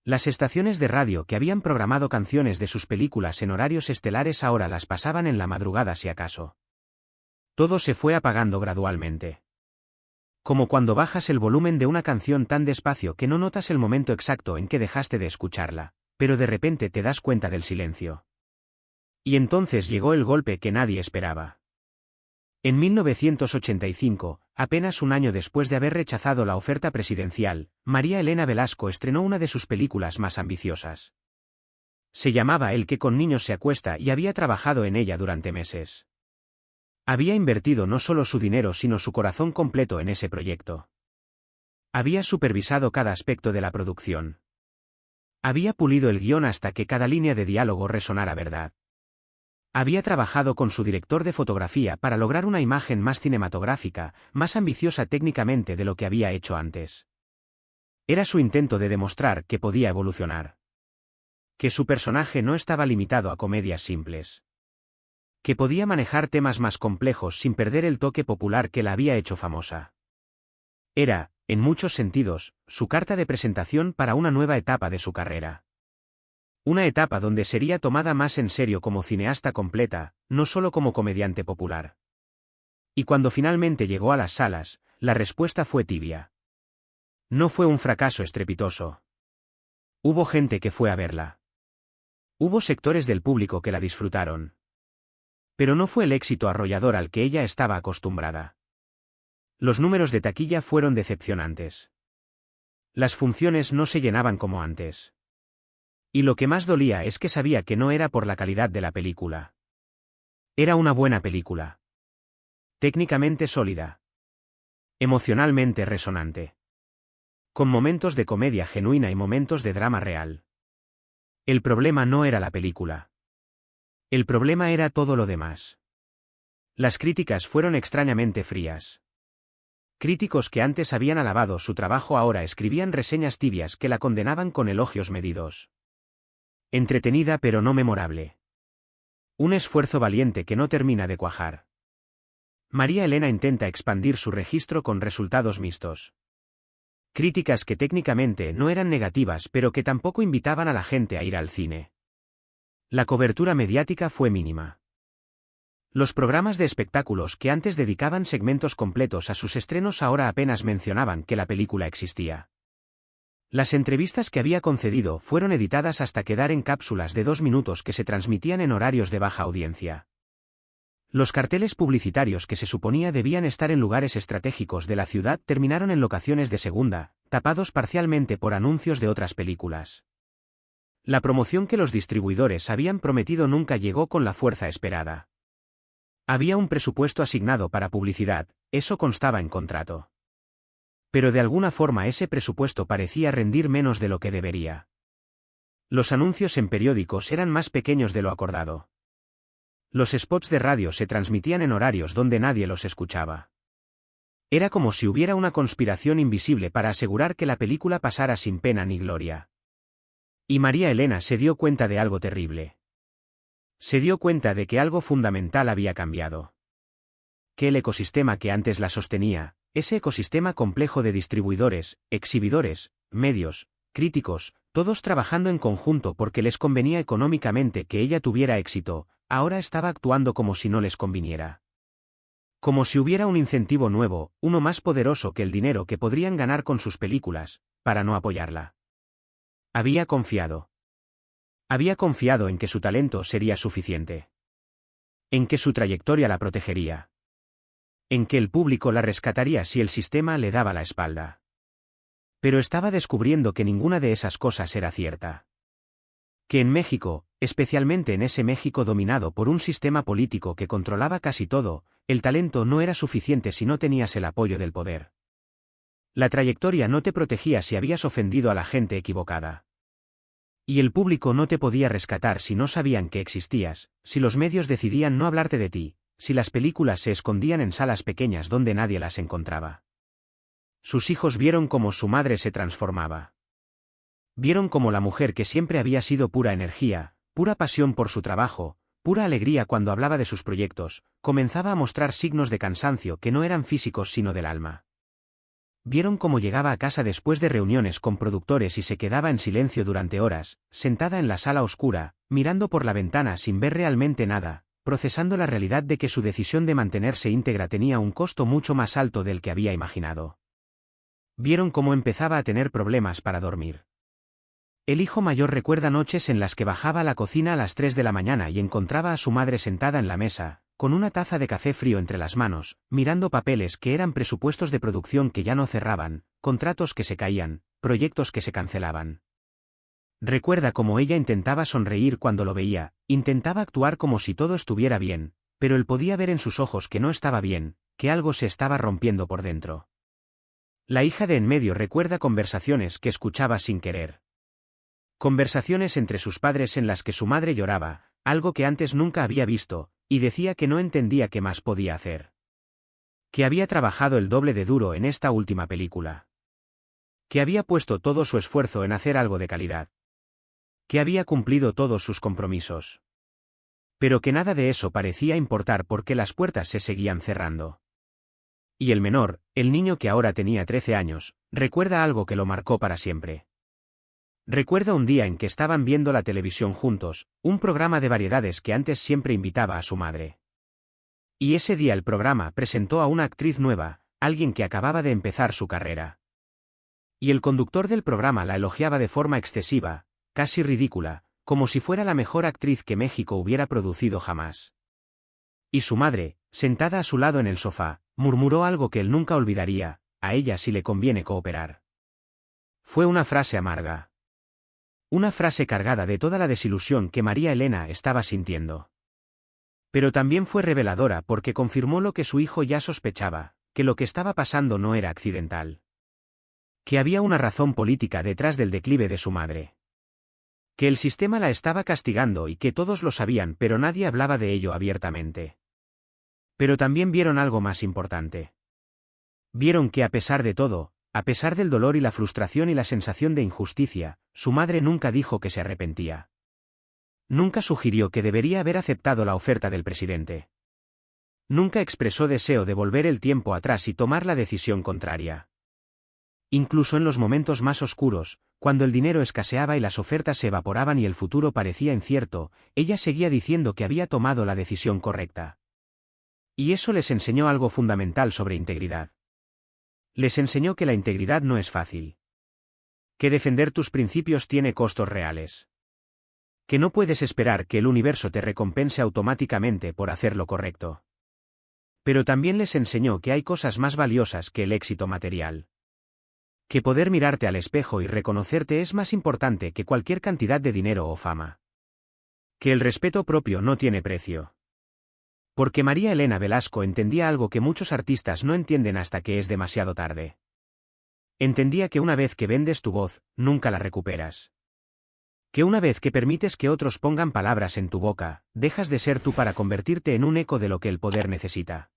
Las estaciones de radio que habían programado canciones de sus películas en horarios estelares ahora las pasaban en la madrugada si acaso. Todo se fue apagando gradualmente. Como cuando bajas el volumen de una canción tan despacio que no notas el momento exacto en que dejaste de escucharla, pero de repente te das cuenta del silencio. Y entonces llegó el golpe que nadie esperaba. En 1985, apenas un año después de haber rechazado la oferta presidencial, María Elena Velasco estrenó una de sus películas más ambiciosas. Se llamaba El que con niños se acuesta y había trabajado en ella durante meses. Había invertido no solo su dinero sino su corazón completo en ese proyecto. Había supervisado cada aspecto de la producción. Había pulido el guión hasta que cada línea de diálogo resonara verdad. Había trabajado con su director de fotografía para lograr una imagen más cinematográfica, más ambiciosa técnicamente de lo que había hecho antes. Era su intento de demostrar que podía evolucionar. Que su personaje no estaba limitado a comedias simples. Que podía manejar temas más complejos sin perder el toque popular que la había hecho famosa. Era, en muchos sentidos, su carta de presentación para una nueva etapa de su carrera. Una etapa donde sería tomada más en serio como cineasta completa, no solo como comediante popular. Y cuando finalmente llegó a las salas, la respuesta fue tibia. No fue un fracaso estrepitoso. Hubo gente que fue a verla. Hubo sectores del público que la disfrutaron. Pero no fue el éxito arrollador al que ella estaba acostumbrada. Los números de taquilla fueron decepcionantes. Las funciones no se llenaban como antes. Y lo que más dolía es que sabía que no era por la calidad de la película. Era una buena película. Técnicamente sólida. Emocionalmente resonante. Con momentos de comedia genuina y momentos de drama real. El problema no era la película. El problema era todo lo demás. Las críticas fueron extrañamente frías. Críticos que antes habían alabado su trabajo ahora escribían reseñas tibias que la condenaban con elogios medidos. Entretenida pero no memorable. Un esfuerzo valiente que no termina de cuajar. María Elena intenta expandir su registro con resultados mixtos. Críticas que técnicamente no eran negativas pero que tampoco invitaban a la gente a ir al cine. La cobertura mediática fue mínima. Los programas de espectáculos que antes dedicaban segmentos completos a sus estrenos ahora apenas mencionaban que la película existía. Las entrevistas que había concedido fueron editadas hasta quedar en cápsulas de 2 minutos que se transmitían en horarios de baja audiencia. Los carteles publicitarios que se suponía debían estar en lugares estratégicos de la ciudad terminaron en locaciones de segunda, tapados parcialmente por anuncios de otras películas. La promoción que los distribuidores habían prometido nunca llegó con la fuerza esperada. Había un presupuesto asignado para publicidad, eso constaba en contrato. Pero de alguna forma ese presupuesto parecía rendir menos de lo que debería. Los anuncios en periódicos eran más pequeños de lo acordado. Los spots de radio se transmitían en horarios donde nadie los escuchaba. Era como si hubiera una conspiración invisible para asegurar que la película pasara sin pena ni gloria. Y María Elena se dio cuenta de algo terrible. Se dio cuenta de que algo fundamental había cambiado. Que el ecosistema que antes la sostenía, ese ecosistema complejo de distribuidores, exhibidores, medios, críticos, todos trabajando en conjunto porque les convenía económicamente que ella tuviera éxito, ahora estaba actuando como si no les conviniera. Como si hubiera un incentivo nuevo, uno más poderoso que el dinero que podrían ganar con sus películas, para no apoyarla. Había confiado. Había confiado en que su talento sería suficiente. En que su trayectoria la protegería. En que el público la rescataría si el sistema le daba la espalda. Pero estaba descubriendo que ninguna de esas cosas era cierta. Que en México, especialmente en ese México dominado por un sistema político que controlaba casi todo, el talento no era suficiente si no tenías el apoyo del poder. La trayectoria no te protegía si habías ofendido a la gente equivocada. Y el público no te podía rescatar si no sabían que existías, si los medios decidían no hablarte de ti, si las películas se escondían en salas pequeñas donde nadie las encontraba. Sus hijos vieron cómo su madre se transformaba. Vieron cómo la mujer que siempre había sido pura energía, pura pasión por su trabajo, pura alegría cuando hablaba de sus proyectos, comenzaba a mostrar signos de cansancio que no eran físicos sino del alma. Vieron cómo llegaba a casa después de reuniones con productores y se quedaba en silencio durante horas, sentada en la sala oscura, mirando por la ventana sin ver realmente nada, procesando la realidad de que su decisión de mantenerse íntegra tenía un costo mucho más alto del que había imaginado. Vieron cómo empezaba a tener problemas para dormir. El hijo mayor recuerda noches en las que bajaba a la cocina a las 3 de la mañana y encontraba a su madre sentada en la mesa, con una taza de café frío entre las manos, mirando papeles que eran presupuestos de producción que ya no cerraban, contratos que se caían, proyectos que se cancelaban. Recuerda cómo ella intentaba sonreír cuando lo veía, intentaba actuar como si todo estuviera bien, pero él podía ver en sus ojos que no estaba bien, que algo se estaba rompiendo por dentro. La hija de en medio recuerda conversaciones que escuchaba sin querer. Conversaciones entre sus padres en las que su madre lloraba, algo que antes nunca había visto, y decía que no entendía qué más podía hacer. Que había trabajado el doble de duro en esta última película. Que había puesto todo su esfuerzo en hacer algo de calidad. Que había cumplido todos sus compromisos. Pero que nada de eso parecía importar porque las puertas se seguían cerrando. Y el menor, el niño que ahora tenía 13 años, recuerda algo que lo marcó para siempre. Recuerda un día en que estaban viendo la televisión juntos, un programa de variedades que antes siempre invitaba a su madre. Y ese día el programa presentó a una actriz nueva, alguien que acababa de empezar su carrera. Y el conductor del programa la elogiaba de forma excesiva, casi ridícula, como si fuera la mejor actriz que México hubiera producido jamás. Y su madre, sentada a su lado en el sofá, murmuró algo que él nunca olvidaría: a ella sí le conviene cooperar. Fue una frase amarga. Una frase cargada de toda la desilusión que María Elena estaba sintiendo. Pero también fue reveladora porque confirmó lo que su hijo ya sospechaba, que lo que estaba pasando no era accidental. Que había una razón política detrás del declive de su madre. Que el sistema la estaba castigando y que todos lo sabían pero nadie hablaba de ello abiertamente. Pero también vieron algo más importante. Vieron que a pesar de todo, a pesar del dolor y la frustración y la sensación de injusticia, su madre nunca dijo que se arrepentía. Nunca sugirió que debería haber aceptado la oferta del presidente. Nunca expresó deseo de volver el tiempo atrás y tomar la decisión contraria. Incluso en los momentos más oscuros, cuando el dinero escaseaba y las ofertas se evaporaban y el futuro parecía incierto, ella seguía diciendo que había tomado la decisión correcta. Y eso les enseñó algo fundamental sobre integridad. Les enseñó que la integridad no es fácil. Que defender tus principios tiene costos reales. Que no puedes esperar que el universo te recompense automáticamente por hacer lo correcto. Pero también les enseñó que hay cosas más valiosas que el éxito material. Que poder mirarte al espejo y reconocerte es más importante que cualquier cantidad de dinero o fama. Que el respeto propio no tiene precio. Porque María Elena Velasco entendía algo que muchos artistas no entienden hasta que es demasiado tarde. Entendía que una vez que vendes tu voz, nunca la recuperas. Que una vez que permites que otros pongan palabras en tu boca, dejas de ser tú para convertirte en un eco de lo que el poder necesita.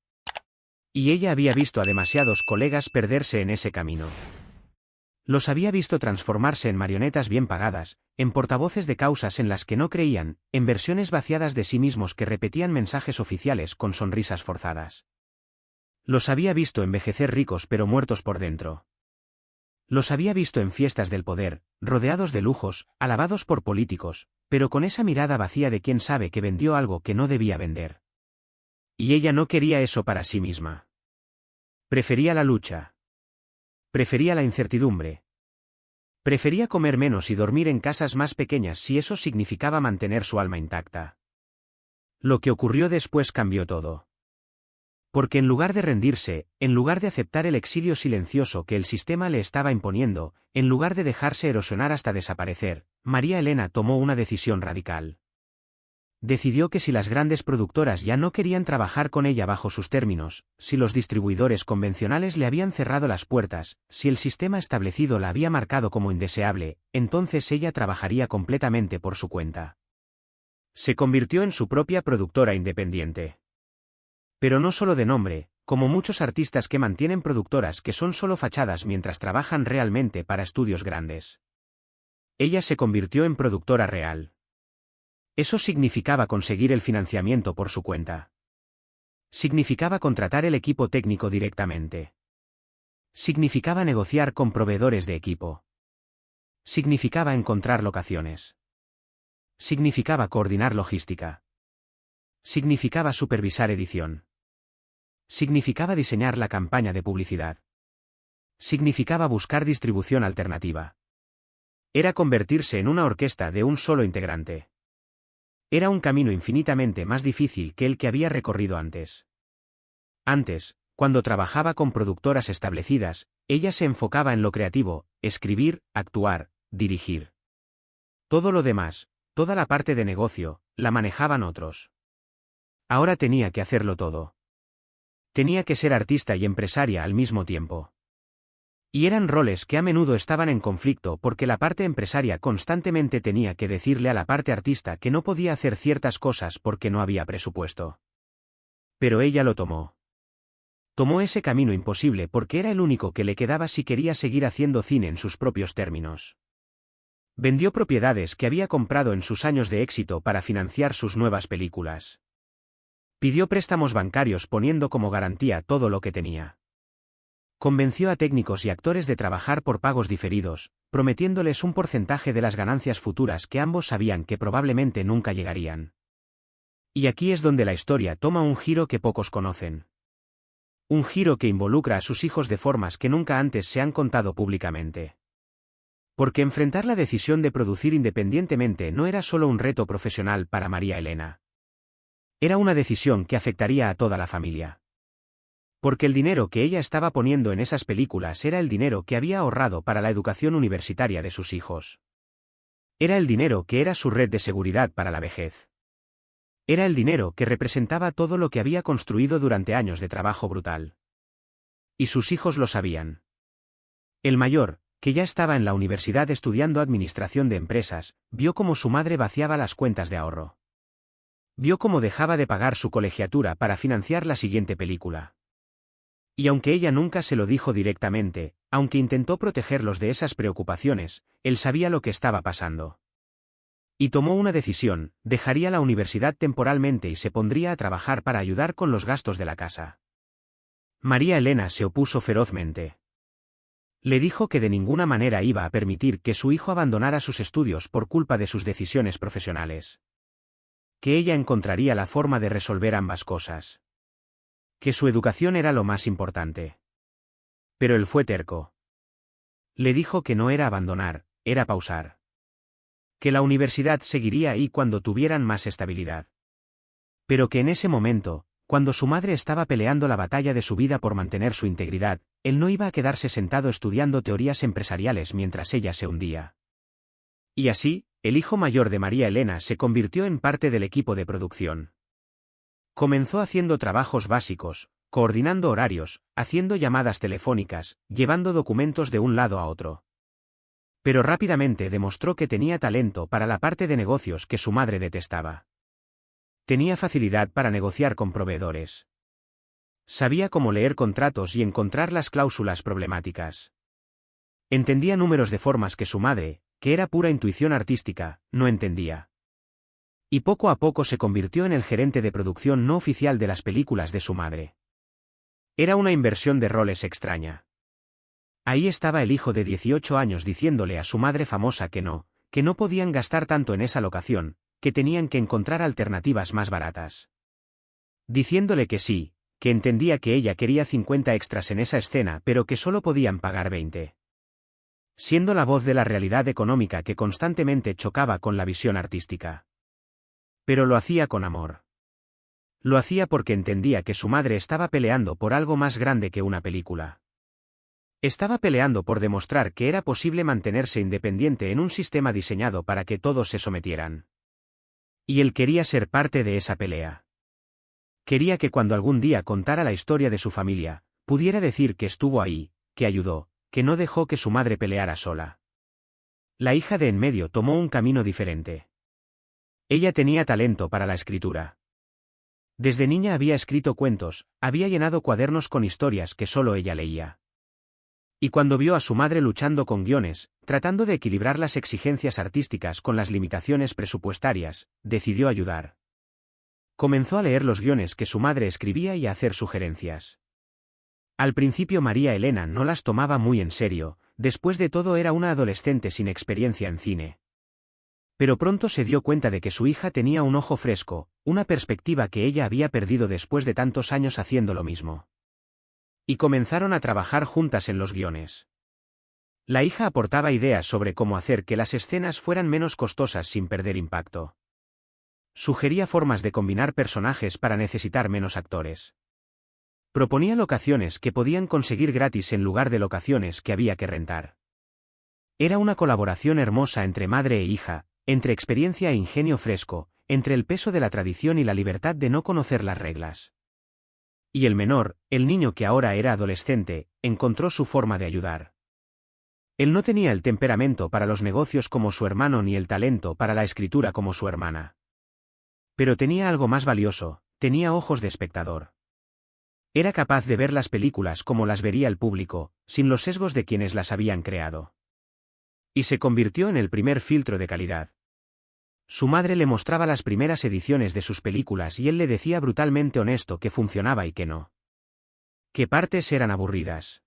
Y ella había visto a demasiados colegas perderse en ese camino. Los había visto transformarse en marionetas bien pagadas, en portavoces de causas en las que no creían, en versiones vaciadas de sí mismos que repetían mensajes oficiales con sonrisas forzadas. Los había visto envejecer ricos pero muertos por dentro. Los había visto en fiestas del poder, rodeados de lujos, alabados por políticos, pero con esa mirada vacía de quien sabe que vendió algo que no debía vender. Y ella no quería eso para sí misma. Prefería la lucha. Prefería la incertidumbre. Prefería comer menos y dormir en casas más pequeñas si eso significaba mantener su alma intacta. Lo que ocurrió después cambió todo. Porque en lugar de rendirse, en lugar de aceptar el exilio silencioso que el sistema le estaba imponiendo, en lugar de dejarse erosionar hasta desaparecer, María Elena tomó una decisión radical. Decidió que si las grandes productoras ya no querían trabajar con ella bajo sus términos, si los distribuidores convencionales le habían cerrado las puertas, si el sistema establecido la había marcado como indeseable, entonces ella trabajaría completamente por su cuenta. Se convirtió en su propia productora independiente. Pero no solo de nombre, como muchos artistas que mantienen productoras que son solo fachadas mientras trabajan realmente para estudios grandes. Ella se convirtió en productora real. Eso significaba conseguir el financiamiento por su cuenta. Significaba contratar el equipo técnico directamente. Significaba negociar con proveedores de equipo. Significaba encontrar locaciones. Significaba coordinar logística. Significaba supervisar edición. Significaba diseñar la campaña de publicidad. Significaba buscar distribución alternativa. Era convertirse en una orquesta de un solo integrante. Era un camino infinitamente más difícil que el que había recorrido antes. Antes, cuando trabajaba con productoras establecidas, ella se enfocaba en lo creativo, escribir, actuar, dirigir. Todo lo demás, toda la parte de negocio, la manejaban otros. Ahora tenía que hacerlo todo. Tenía que ser artista y empresaria al mismo tiempo. Y eran roles que a menudo estaban en conflicto porque la parte empresaria constantemente tenía que decirle a la parte artista que no podía hacer ciertas cosas porque no había presupuesto. Pero ella lo tomó. Tomó ese camino imposible porque era el único que le quedaba si quería seguir haciendo cine en sus propios términos. Vendió propiedades que había comprado en sus años de éxito para financiar sus nuevas películas. Pidió préstamos bancarios poniendo como garantía todo lo que tenía. Convenció a técnicos y actores de trabajar por pagos diferidos, prometiéndoles un porcentaje de las ganancias futuras que ambos sabían que probablemente nunca llegarían. Y aquí es donde la historia toma un giro que pocos conocen. Un giro que involucra a sus hijos de formas que nunca antes se han contado públicamente. Porque enfrentar la decisión de producir independientemente no era solo un reto profesional para María Elena. Era una decisión que afectaría a toda la familia. Porque el dinero que ella estaba poniendo en esas películas era el dinero que había ahorrado para la educación universitaria de sus hijos. Era el dinero que era su red de seguridad para la vejez. Era el dinero que representaba todo lo que había construido durante años de trabajo brutal. Y sus hijos lo sabían. El mayor, que ya estaba en la universidad estudiando administración de empresas, vio cómo su madre vaciaba las cuentas de ahorro. Vio cómo dejaba de pagar su colegiatura para financiar la siguiente película. Y aunque ella nunca se lo dijo directamente, aunque intentó protegerlos de esas preocupaciones, él sabía lo que estaba pasando. Y tomó una decisión, dejaría la universidad temporalmente y se pondría a trabajar para ayudar con los gastos de la casa. María Elena se opuso ferozmente. Le dijo que de ninguna manera iba a permitir que su hijo abandonara sus estudios por culpa de sus decisiones profesionales. Que ella encontraría la forma de resolver ambas cosas. Que su educación era lo más importante. Pero él fue terco. Le dijo que no era abandonar, era pausar. Que la universidad seguiría ahí cuando tuvieran más estabilidad. Pero que en ese momento, cuando su madre estaba peleando la batalla de su vida por mantener su integridad, él no iba a quedarse sentado estudiando teorías empresariales mientras ella se hundía. Y así, el hijo mayor de María Elena se convirtió en parte del equipo de producción. Comenzó haciendo trabajos básicos, coordinando horarios, haciendo llamadas telefónicas, llevando documentos de un lado a otro. Pero rápidamente demostró que tenía talento para la parte de negocios que su madre detestaba. Tenía facilidad para negociar con proveedores. Sabía cómo leer contratos y encontrar las cláusulas problemáticas. Entendía números de formas que su madre, que era pura intuición artística, no entendía. Y poco a poco se convirtió en el gerente de producción no oficial de las películas de su madre. Era una inversión de roles extraña. Ahí estaba el hijo de 18 años diciéndole a su madre famosa que no podían gastar tanto en esa locación, que tenían que encontrar alternativas más baratas. Diciéndole que sí, que entendía que ella quería 50 extras en esa escena pero que solo podían pagar 20. Siendo la voz de la realidad económica que constantemente chocaba con la visión artística. Pero lo hacía con amor. Lo hacía porque entendía que su madre estaba peleando por algo más grande que una película. Estaba peleando por demostrar que era posible mantenerse independiente en un sistema diseñado para que todos se sometieran. Y él quería ser parte de esa pelea. Quería que cuando algún día contara la historia de su familia, pudiera decir que estuvo ahí, que ayudó, que no dejó que su madre peleara sola. La hija de en medio tomó un camino diferente. Ella tenía talento para la escritura. Desde niña había escrito cuentos, había llenado cuadernos con historias que solo ella leía. Y cuando vio a su madre luchando con guiones, tratando de equilibrar las exigencias artísticas con las limitaciones presupuestarias, decidió ayudar. Comenzó a leer los guiones que su madre escribía y a hacer sugerencias. Al principio María Elena no las tomaba muy en serio, después de todo era una adolescente sin experiencia en cine. Pero pronto se dio cuenta de que su hija tenía un ojo fresco, una perspectiva que ella había perdido después de tantos años haciendo lo mismo. Y comenzaron a trabajar juntas en los guiones. La hija aportaba ideas sobre cómo hacer que las escenas fueran menos costosas sin perder impacto. Sugería formas de combinar personajes para necesitar menos actores. Proponía locaciones que podían conseguir gratis en lugar de locaciones que había que rentar. Era una colaboración hermosa entre madre e hija, entre experiencia e ingenio fresco, entre el peso de la tradición y la libertad de no conocer las reglas. Y el menor, el niño que ahora era adolescente, encontró su forma de ayudar. Él no tenía el temperamento para los negocios como su hermano ni el talento para la escritura como su hermana. Pero tenía algo más valioso, tenía ojos de espectador. Era capaz de ver las películas como las vería el público, sin los sesgos de quienes las habían creado. Y se convirtió en el primer filtro de calidad. Su madre le mostraba las primeras ediciones de sus películas y él le decía brutalmente honesto que funcionaba y que no. ¿Qué partes eran aburridas?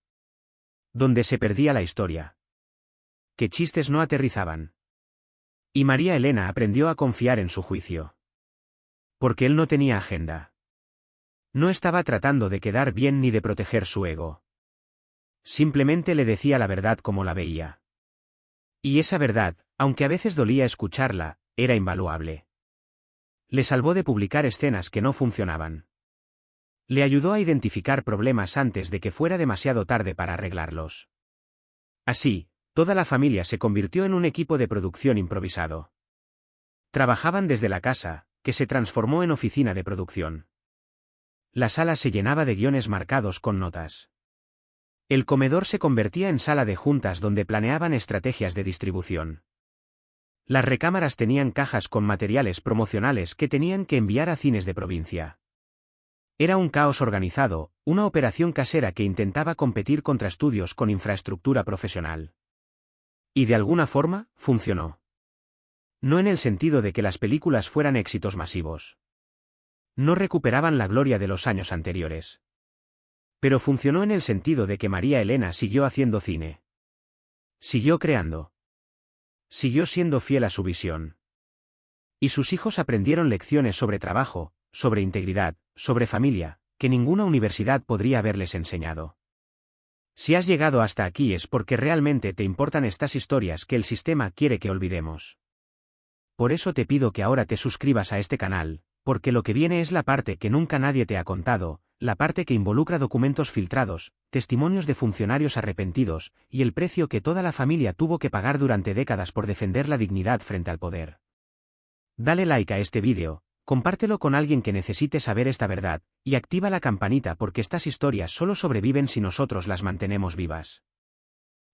¿Dónde se perdía la historia? ¿Qué chistes no aterrizaban? Y María Elena aprendió a confiar en su juicio. Porque él no tenía agenda. No estaba tratando de quedar bien ni de proteger su ego. Simplemente le decía la verdad como la veía. Y esa verdad, aunque a veces dolía escucharla, era invaluable. Le salvó de publicar escenas que no funcionaban. Le ayudó a identificar problemas antes de que fuera demasiado tarde para arreglarlos. Así, toda la familia se convirtió en un equipo de producción improvisado. Trabajaban desde la casa, que se transformó en oficina de producción. La sala se llenaba de guiones marcados con notas. El comedor se convertía en sala de juntas donde planeaban estrategias de distribución. Las recámaras tenían cajas con materiales promocionales que tenían que enviar a cines de provincia. Era un caos organizado, una operación casera que intentaba competir contra estudios con infraestructura profesional. Y de alguna forma, funcionó. No en el sentido de que las películas fueran éxitos masivos. No recuperaban la gloria de los años anteriores. Pero funcionó en el sentido de que María Elena siguió haciendo cine. Siguió creando. Siguió siendo fiel a su visión. Y sus hijos aprendieron lecciones sobre trabajo, sobre integridad, sobre familia, que ninguna universidad podría haberles enseñado. Si has llegado hasta aquí es porque realmente te importan estas historias que el sistema quiere que olvidemos. Por eso te pido que ahora te suscribas a este canal, porque lo que viene es la parte que nunca nadie te ha contado, la parte que involucra documentos filtrados, testimonios de funcionarios arrepentidos, y el precio que toda la familia tuvo que pagar durante décadas por defender la dignidad frente al poder. Dale like a este vídeo, compártelo con alguien que necesite saber esta verdad, y activa la campanita porque estas historias solo sobreviven si nosotros las mantenemos vivas.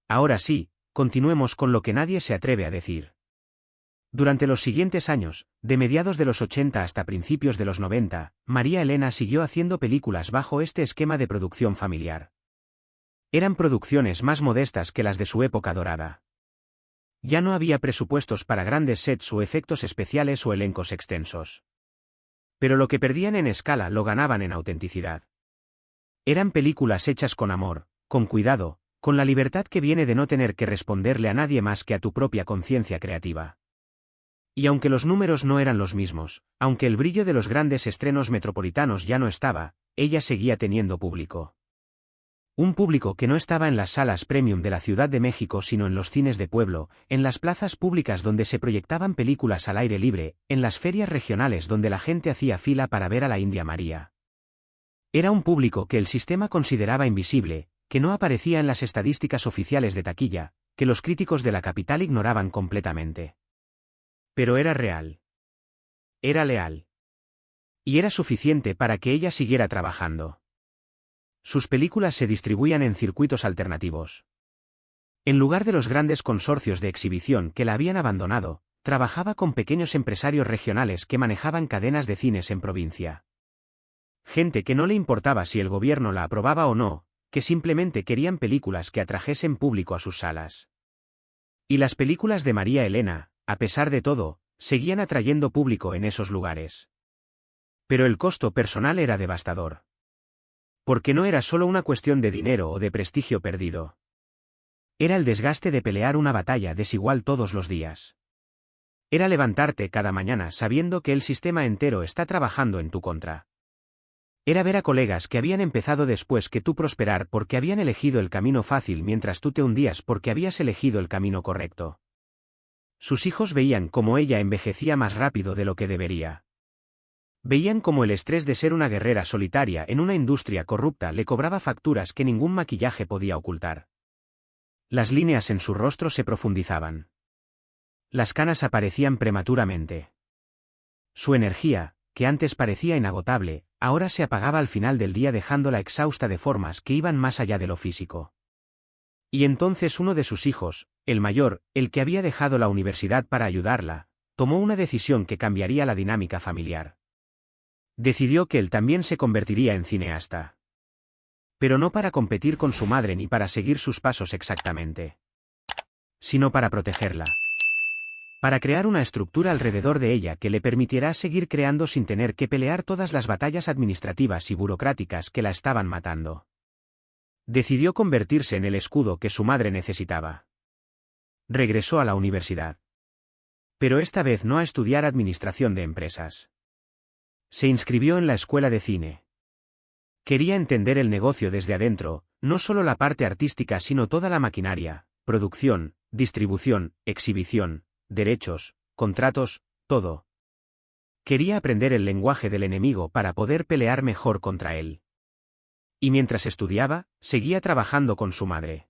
Ahora sí, continuemos con lo que nadie se atreve a decir. Durante los siguientes años, de mediados de los 80 hasta principios de los 90, María Elena siguió haciendo películas bajo este esquema de producción familiar. Eran producciones más modestas que las de su época dorada. Ya no había presupuestos para grandes sets o efectos especiales o elencos extensos. Pero lo que perdían en escala lo ganaban en autenticidad. Eran películas hechas con amor, con cuidado, con la libertad que viene de no tener que responderle a nadie más que a tu propia conciencia creativa. Y aunque los números no eran los mismos, aunque el brillo de los grandes estrenos metropolitanos ya no estaba, ella seguía teniendo público. Un público que no estaba en las salas premium de la Ciudad de México sino en los cines de pueblo, en las plazas públicas donde se proyectaban películas al aire libre, en las ferias regionales donde la gente hacía fila para ver a la India María. Era un público que el sistema consideraba invisible, que no aparecía en las estadísticas oficiales de taquilla, que los críticos de la capital ignoraban completamente. Pero era real. Era leal. Y era suficiente para que ella siguiera trabajando. Sus películas se distribuían en circuitos alternativos. En lugar de los grandes consorcios de exhibición que la habían abandonado, trabajaba con pequeños empresarios regionales que manejaban cadenas de cines en provincia. Gente que no le importaba si el gobierno la aprobaba o no, que simplemente querían películas que atrajesen público a sus salas. Y las películas de María Elena, a pesar de todo, seguían atrayendo público en esos lugares. Pero el costo personal era devastador. Porque no era solo una cuestión de dinero o de prestigio perdido. Era el desgaste de pelear una batalla desigual todos los días. Era levantarte cada mañana sabiendo que el sistema entero está trabajando en tu contra. Era ver a colegas que habían empezado después que tú prosperar porque habían elegido el camino fácil mientras tú te hundías porque habías elegido el camino correcto. Sus hijos veían cómo ella envejecía más rápido de lo que debería. Veían cómo el estrés de ser una guerrera solitaria en una industria corrupta le cobraba facturas que ningún maquillaje podía ocultar. Las líneas en su rostro se profundizaban. Las canas aparecían prematuramente. Su energía, que antes parecía inagotable, ahora se apagaba al final del día dejándola exhausta de formas que iban más allá de lo físico. Y entonces uno de sus hijos, el mayor, el que había dejado la universidad para ayudarla, tomó una decisión que cambiaría la dinámica familiar. Decidió que él también se convertiría en cineasta. Pero no para competir con su madre ni para seguir sus pasos exactamente, sino para protegerla. Para crear una estructura alrededor de ella que le permitiera seguir creando sin tener que pelear todas las batallas administrativas y burocráticas que la estaban matando. Decidió convertirse en el escudo que su madre necesitaba. Regresó a la universidad. Pero esta vez no a estudiar administración de empresas. Se inscribió en la escuela de cine. Quería entender el negocio desde adentro, no solo la parte artística sino toda la maquinaria, producción, distribución, exhibición, derechos, contratos, todo. Quería aprender el lenguaje del enemigo para poder pelear mejor contra él. Y mientras estudiaba, seguía trabajando con su madre.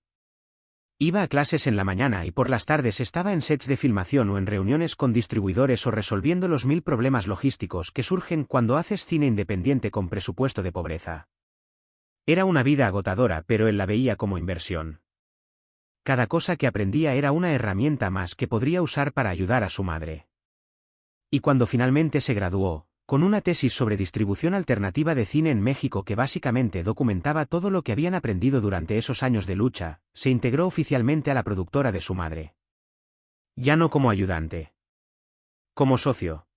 Iba a clases en la mañana y por las tardes estaba en sets de filmación o en reuniones con distribuidores o resolviendo los 1000 problemas logísticos que surgen cuando haces cine independiente con presupuesto de pobreza. Era una vida agotadora, pero él la veía como inversión. Cada cosa que aprendía era una herramienta más que podría usar para ayudar a su madre. Y cuando finalmente se graduó, con una tesis sobre distribución alternativa de cine en México que básicamente documentaba todo lo que habían aprendido durante esos años de lucha, se integró oficialmente a la productora de su madre. Ya no como ayudante. Como socio.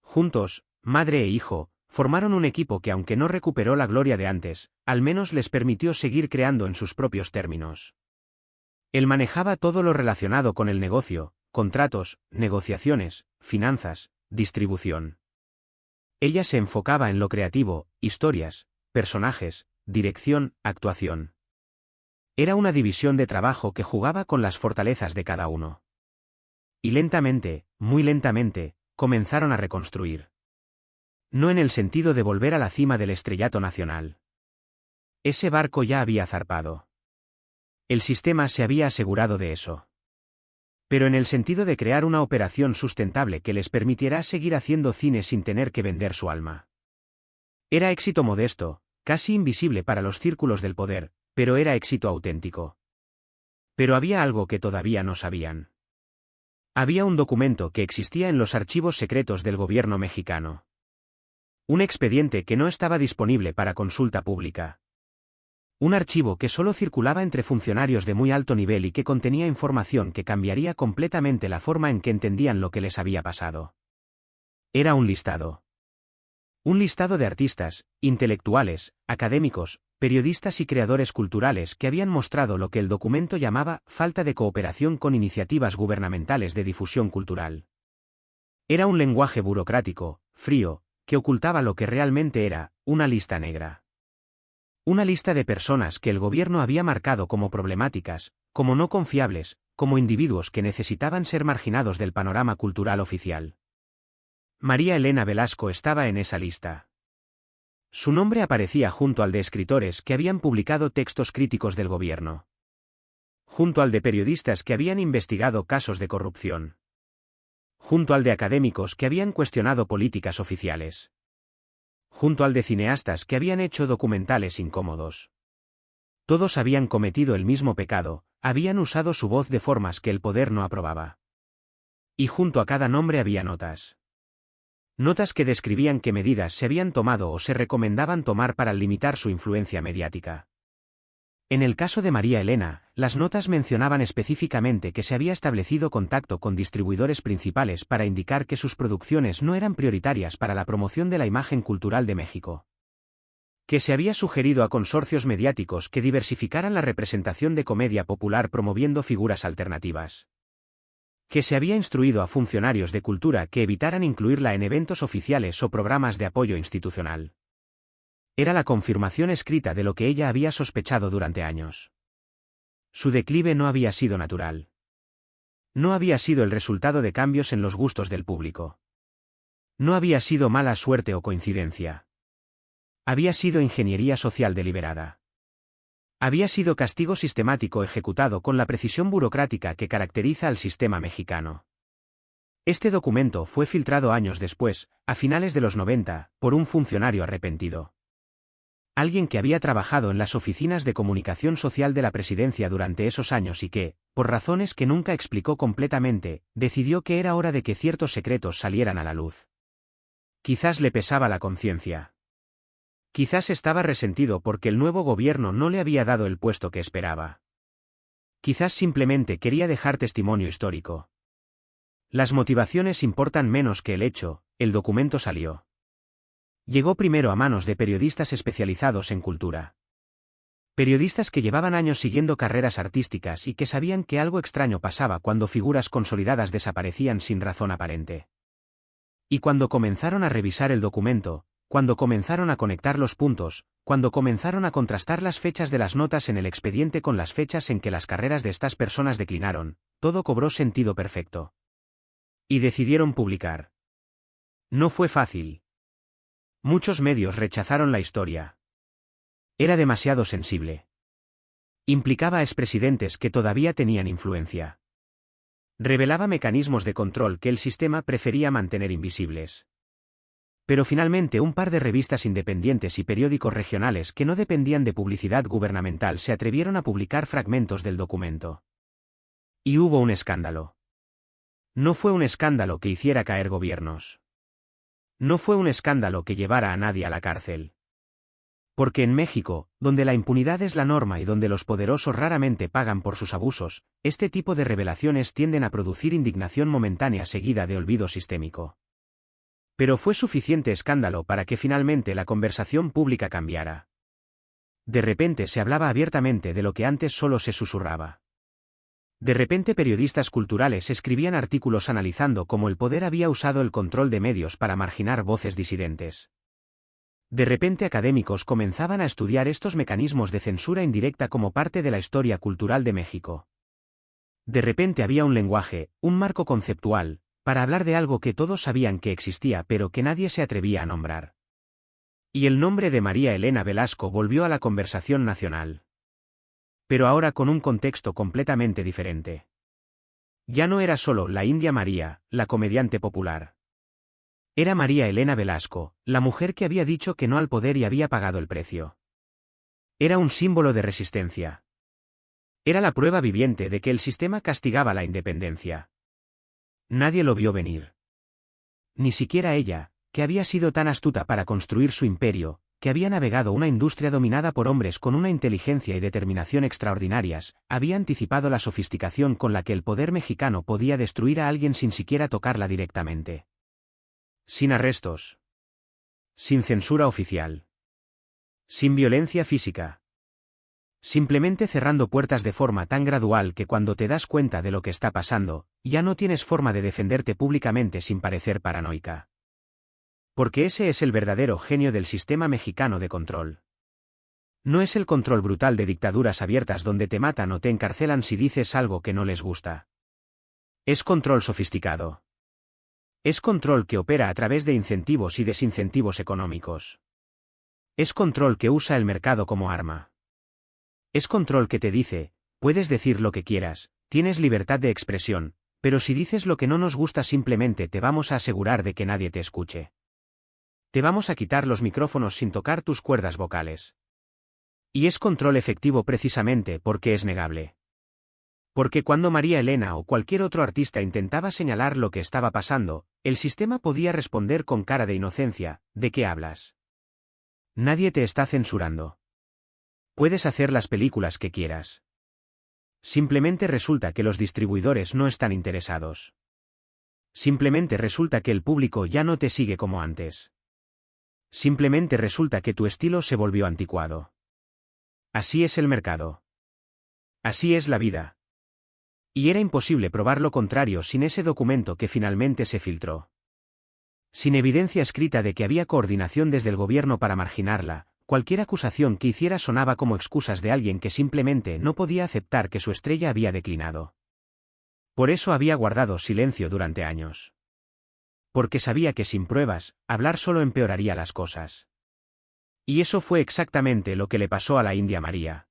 Juntos, madre e hijo, formaron un equipo que aunque no recuperó la gloria de antes, al menos les permitió seguir creando en sus propios términos. Él manejaba todo lo relacionado con el negocio, contratos, negociaciones, finanzas, distribución. Ella se enfocaba en lo creativo, historias, personajes, dirección, actuación. Era una división de trabajo que jugaba con las fortalezas de cada uno. Y lentamente, muy lentamente, comenzaron a reconstruir. No en el sentido de volver a la cima del estrellato nacional. Ese barco ya había zarpado. El sistema se había asegurado de eso. Pero en el sentido de crear una operación sustentable que les permitiera seguir haciendo cine sin tener que vender su alma. Era éxito modesto, casi invisible para los círculos del poder, pero era éxito auténtico. Pero había algo que todavía no sabían. Había un documento que existía en los archivos secretos del gobierno mexicano. Un expediente que no estaba disponible para consulta pública. Un archivo que solo circulaba entre funcionarios de muy alto nivel y que contenía información que cambiaría completamente la forma en que entendían lo que les había pasado. Era un listado. Un listado de artistas, intelectuales, académicos, periodistas y creadores culturales que habían mostrado lo que el documento llamaba falta de cooperación con iniciativas gubernamentales de difusión cultural. Era un lenguaje burocrático, frío, que ocultaba lo que realmente era, una lista negra. Una lista de personas que el gobierno había marcado como problemáticas, como no confiables, como individuos que necesitaban ser marginados del panorama cultural oficial. María Elena Velasco estaba en esa lista. Su nombre aparecía junto al de escritores que habían publicado textos críticos del gobierno. Junto al de periodistas que habían investigado casos de corrupción. Junto al de académicos que habían cuestionado políticas oficiales. Junto al de cineastas que habían hecho documentales incómodos. Todos habían cometido el mismo pecado, habían usado su voz de formas que el poder no aprobaba. Y junto a cada nombre había notas. Notas que describían qué medidas se habían tomado o se recomendaban tomar para limitar su influencia mediática. En el caso de María Elena, las notas mencionaban específicamente que se había establecido contacto con distribuidores principales para indicar que sus producciones no eran prioritarias para la promoción de la imagen cultural de México. Que se había sugerido a consorcios mediáticos que diversificaran la representación de comedia popular promoviendo figuras alternativas. Que se había instruido a funcionarios de cultura que evitaran incluirla en eventos oficiales o programas de apoyo institucional. Era la confirmación escrita de lo que ella había sospechado durante años. Su declive no había sido natural. No había sido el resultado de cambios en los gustos del público. No había sido mala suerte o coincidencia. Había sido ingeniería social deliberada. Había sido castigo sistemático ejecutado con la precisión burocrática que caracteriza al sistema mexicano. Este documento fue filtrado años después, a finales de los 90, por un funcionario arrepentido. Alguien que había trabajado en las oficinas de comunicación social de la presidencia durante esos años y que, por razones que nunca explicó completamente, decidió que era hora de que ciertos secretos salieran a la luz. Quizás le pesaba la conciencia. Quizás estaba resentido porque el nuevo gobierno no le había dado el puesto que esperaba. Quizás simplemente quería dejar testimonio histórico. Las motivaciones importan menos que el hecho, el documento salió. Llegó primero a manos de periodistas especializados en cultura. Periodistas que llevaban años siguiendo carreras artísticas y que sabían que algo extraño pasaba cuando figuras consolidadas desaparecían sin razón aparente. Y cuando comenzaron a revisar el documento, cuando comenzaron a conectar los puntos, cuando comenzaron a contrastar las fechas de las notas en el expediente con las fechas en que las carreras de estas personas declinaron, todo cobró sentido perfecto. Y decidieron publicar. No fue fácil. Muchos medios rechazaron la historia. Era demasiado sensible. Implicaba a expresidentes que todavía tenían influencia. Revelaba mecanismos de control que el sistema prefería mantener invisibles. Pero finalmente un par de revistas independientes y periódicos regionales que no dependían de publicidad gubernamental se atrevieron a publicar fragmentos del documento. Y hubo un escándalo. No fue un escándalo que hiciera caer gobiernos. No fue un escándalo que llevara a nadie a la cárcel. Porque en México, donde la impunidad es la norma y donde los poderosos raramente pagan por sus abusos, este tipo de revelaciones tienden a producir indignación momentánea seguida de olvido sistémico. Pero fue suficiente escándalo para que finalmente la conversación pública cambiara. De repente se hablaba abiertamente de lo que antes solo se susurraba. De repente periodistas culturales escribían artículos analizando cómo el poder había usado el control de medios para marginar voces disidentes. De repente académicos comenzaban a estudiar estos mecanismos de censura indirecta como parte de la historia cultural de México. De repente había un lenguaje, un marco conceptual, para hablar de algo que todos sabían que existía pero que nadie se atrevía a nombrar. Y el nombre de María Elena Velasco volvió a la conversación nacional. Pero ahora con un contexto completamente diferente. Ya no era solo la India María, la comediante popular. Era María Elena Velasco, la mujer que había dicho que no al poder y había pagado el precio. Era un símbolo de resistencia. Era la prueba viviente de que el sistema castigaba la independencia. Nadie lo vio venir. Ni siquiera ella, que había sido tan astuta para construir su imperio, que había navegado una industria dominada por hombres con una inteligencia y determinación extraordinarias, había anticipado la sofisticación con la que el poder mexicano podía destruir a alguien sin siquiera tocarla directamente. Sin arrestos. Sin censura oficial. Sin violencia física. Simplemente cerrando puertas de forma tan gradual que cuando te das cuenta de lo que está pasando, ya no tienes forma de defenderte públicamente sin parecer paranoica. Porque ese es el verdadero genio del sistema mexicano de control. No es el control brutal de dictaduras abiertas donde te matan o te encarcelan si dices algo que no les gusta. Es control sofisticado. Es control que opera a través de incentivos y desincentivos económicos. Es control que usa el mercado como arma. Es control que te dice, puedes decir lo que quieras, tienes libertad de expresión, pero si dices lo que no nos gusta simplemente te vamos a asegurar de que nadie te escuche. Te vamos a quitar los micrófonos sin tocar tus cuerdas vocales. Y es control efectivo precisamente porque es negable. Porque cuando María Elena o cualquier otro artista intentaba señalar lo que estaba pasando, el sistema podía responder con cara de inocencia, ¿de qué hablas? Nadie te está censurando. Puedes hacer las películas que quieras. Simplemente resulta que los distribuidores no están interesados. Simplemente resulta que el público ya no te sigue como antes. Simplemente resulta que tu estilo se volvió anticuado. Así es el mercado. Así es la vida. Y era imposible probar lo contrario sin ese documento que finalmente se filtró. Sin evidencia escrita de que había coordinación desde el gobierno para marginarla, cualquier acusación que hiciera sonaba como excusas de alguien que simplemente no podía aceptar que su estrella había declinado. Por eso había guardado silencio durante años. Porque sabía que sin pruebas, hablar solo empeoraría las cosas. Y eso fue exactamente lo que le pasó a la India María.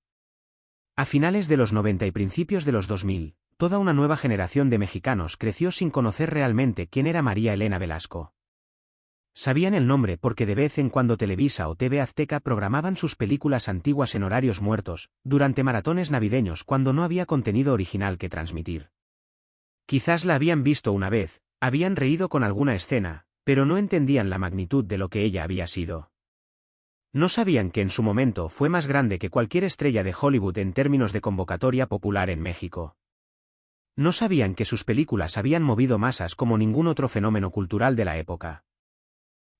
A finales de los 90 y principios de los 2000, toda una nueva generación de mexicanos creció sin conocer realmente quién era María Elena Velasco. Sabían el nombre porque de vez en cuando Televisa o TV Azteca programaban sus películas antiguas en horarios muertos, durante maratones navideños cuando no había contenido original que transmitir. Quizás la habían visto una vez, habían reído con alguna escena, pero no entendían la magnitud de lo que ella había sido. No sabían que en su momento fue más grande que cualquier estrella de Hollywood en términos de convocatoria popular en México. No sabían que sus películas habían movido masas como ningún otro fenómeno cultural de la época.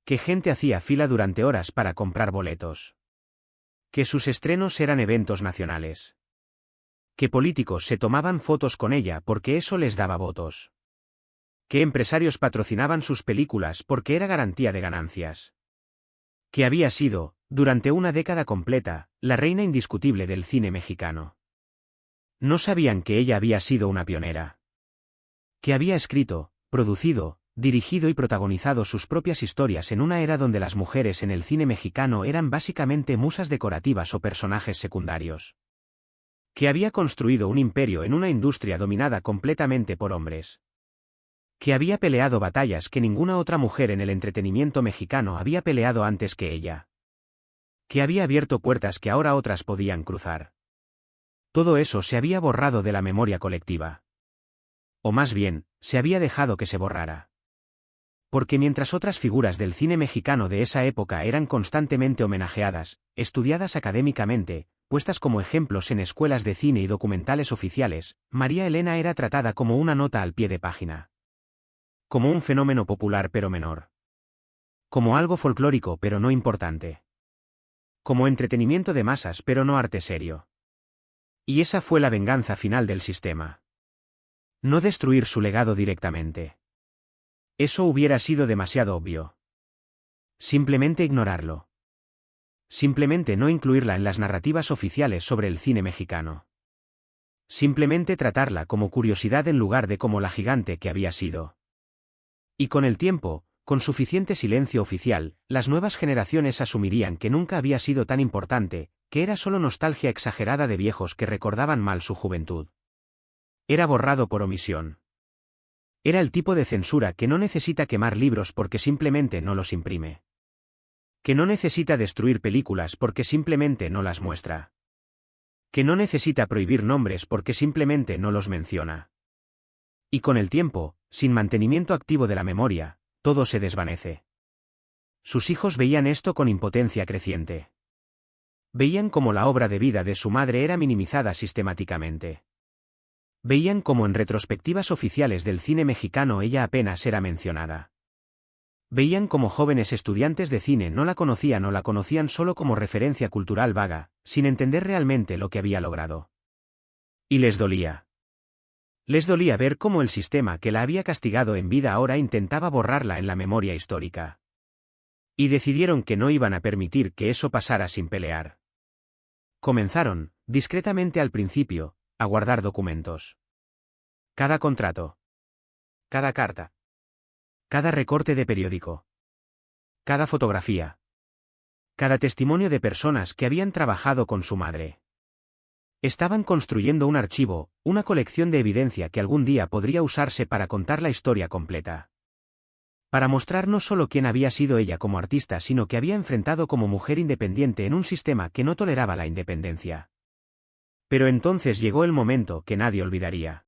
Que gente hacía fila durante horas para comprar boletos. Que sus estrenos eran eventos nacionales. Que políticos se tomaban fotos con ella porque eso les daba votos. Que empresarios patrocinaban sus películas porque era garantía de ganancias. Que había sido, durante una década completa, la reina indiscutible del cine mexicano. No sabían que ella había sido una pionera. Que había escrito, producido, dirigido y protagonizado sus propias historias en una era donde las mujeres en el cine mexicano eran básicamente musas decorativas o personajes secundarios. Que había construido un imperio en una industria dominada completamente por hombres. Que había peleado batallas que ninguna otra mujer en el entretenimiento mexicano había peleado antes que ella. Que había abierto puertas que ahora otras podían cruzar. Todo eso se había borrado de la memoria colectiva. O más bien, se había dejado que se borrara. Porque mientras otras figuras del cine mexicano de esa época eran constantemente homenajeadas, estudiadas académicamente, puestas como ejemplos en escuelas de cine y documentales oficiales, María Elena era tratada como una nota al pie de página. Como un fenómeno popular pero menor. Como algo folclórico pero no importante. Como entretenimiento de masas pero no arte serio. Y esa fue la venganza final del sistema. No destruir su legado directamente. Eso hubiera sido demasiado obvio. Simplemente ignorarlo. Simplemente no incluirla en las narrativas oficiales sobre el cine mexicano. Simplemente tratarla como curiosidad en lugar de como la gigante que había sido. Y con el tiempo, con suficiente silencio oficial, las nuevas generaciones asumirían que nunca había sido tan importante, que era solo nostalgia exagerada de viejos que recordaban mal su juventud. Era borrado por omisión. Era el tipo de censura que no necesita quemar libros porque simplemente no los imprime. Que no necesita destruir películas porque simplemente no las muestra. Que no necesita prohibir nombres porque simplemente no los menciona. Y con el tiempo, sin mantenimiento activo de la memoria, todo se desvanece. Sus hijos veían esto con impotencia creciente. Veían cómo la obra de vida de su madre era minimizada sistemáticamente. Veían cómo en retrospectivas oficiales del cine mexicano ella apenas era mencionada. Veían cómo jóvenes estudiantes de cine no la conocían o la conocían solo como referencia cultural vaga, sin entender realmente lo que había logrado. Y les dolía. Les dolía ver cómo el sistema que la había castigado en vida ahora intentaba borrarla en la memoria histórica. Y decidieron que no iban a permitir que eso pasara sin pelear. Comenzaron, discretamente al principio, a guardar documentos. Cada contrato. Cada carta. Cada recorte de periódico. Cada fotografía. Cada testimonio de personas que habían trabajado con su madre. Estaban construyendo un archivo, una colección de evidencia que algún día podría usarse para contar la historia completa. Para mostrar no solo quién había sido ella como artista, sino que había enfrentado como mujer independiente en un sistema que no toleraba la independencia. Pero entonces llegó el momento que nadie olvidaría.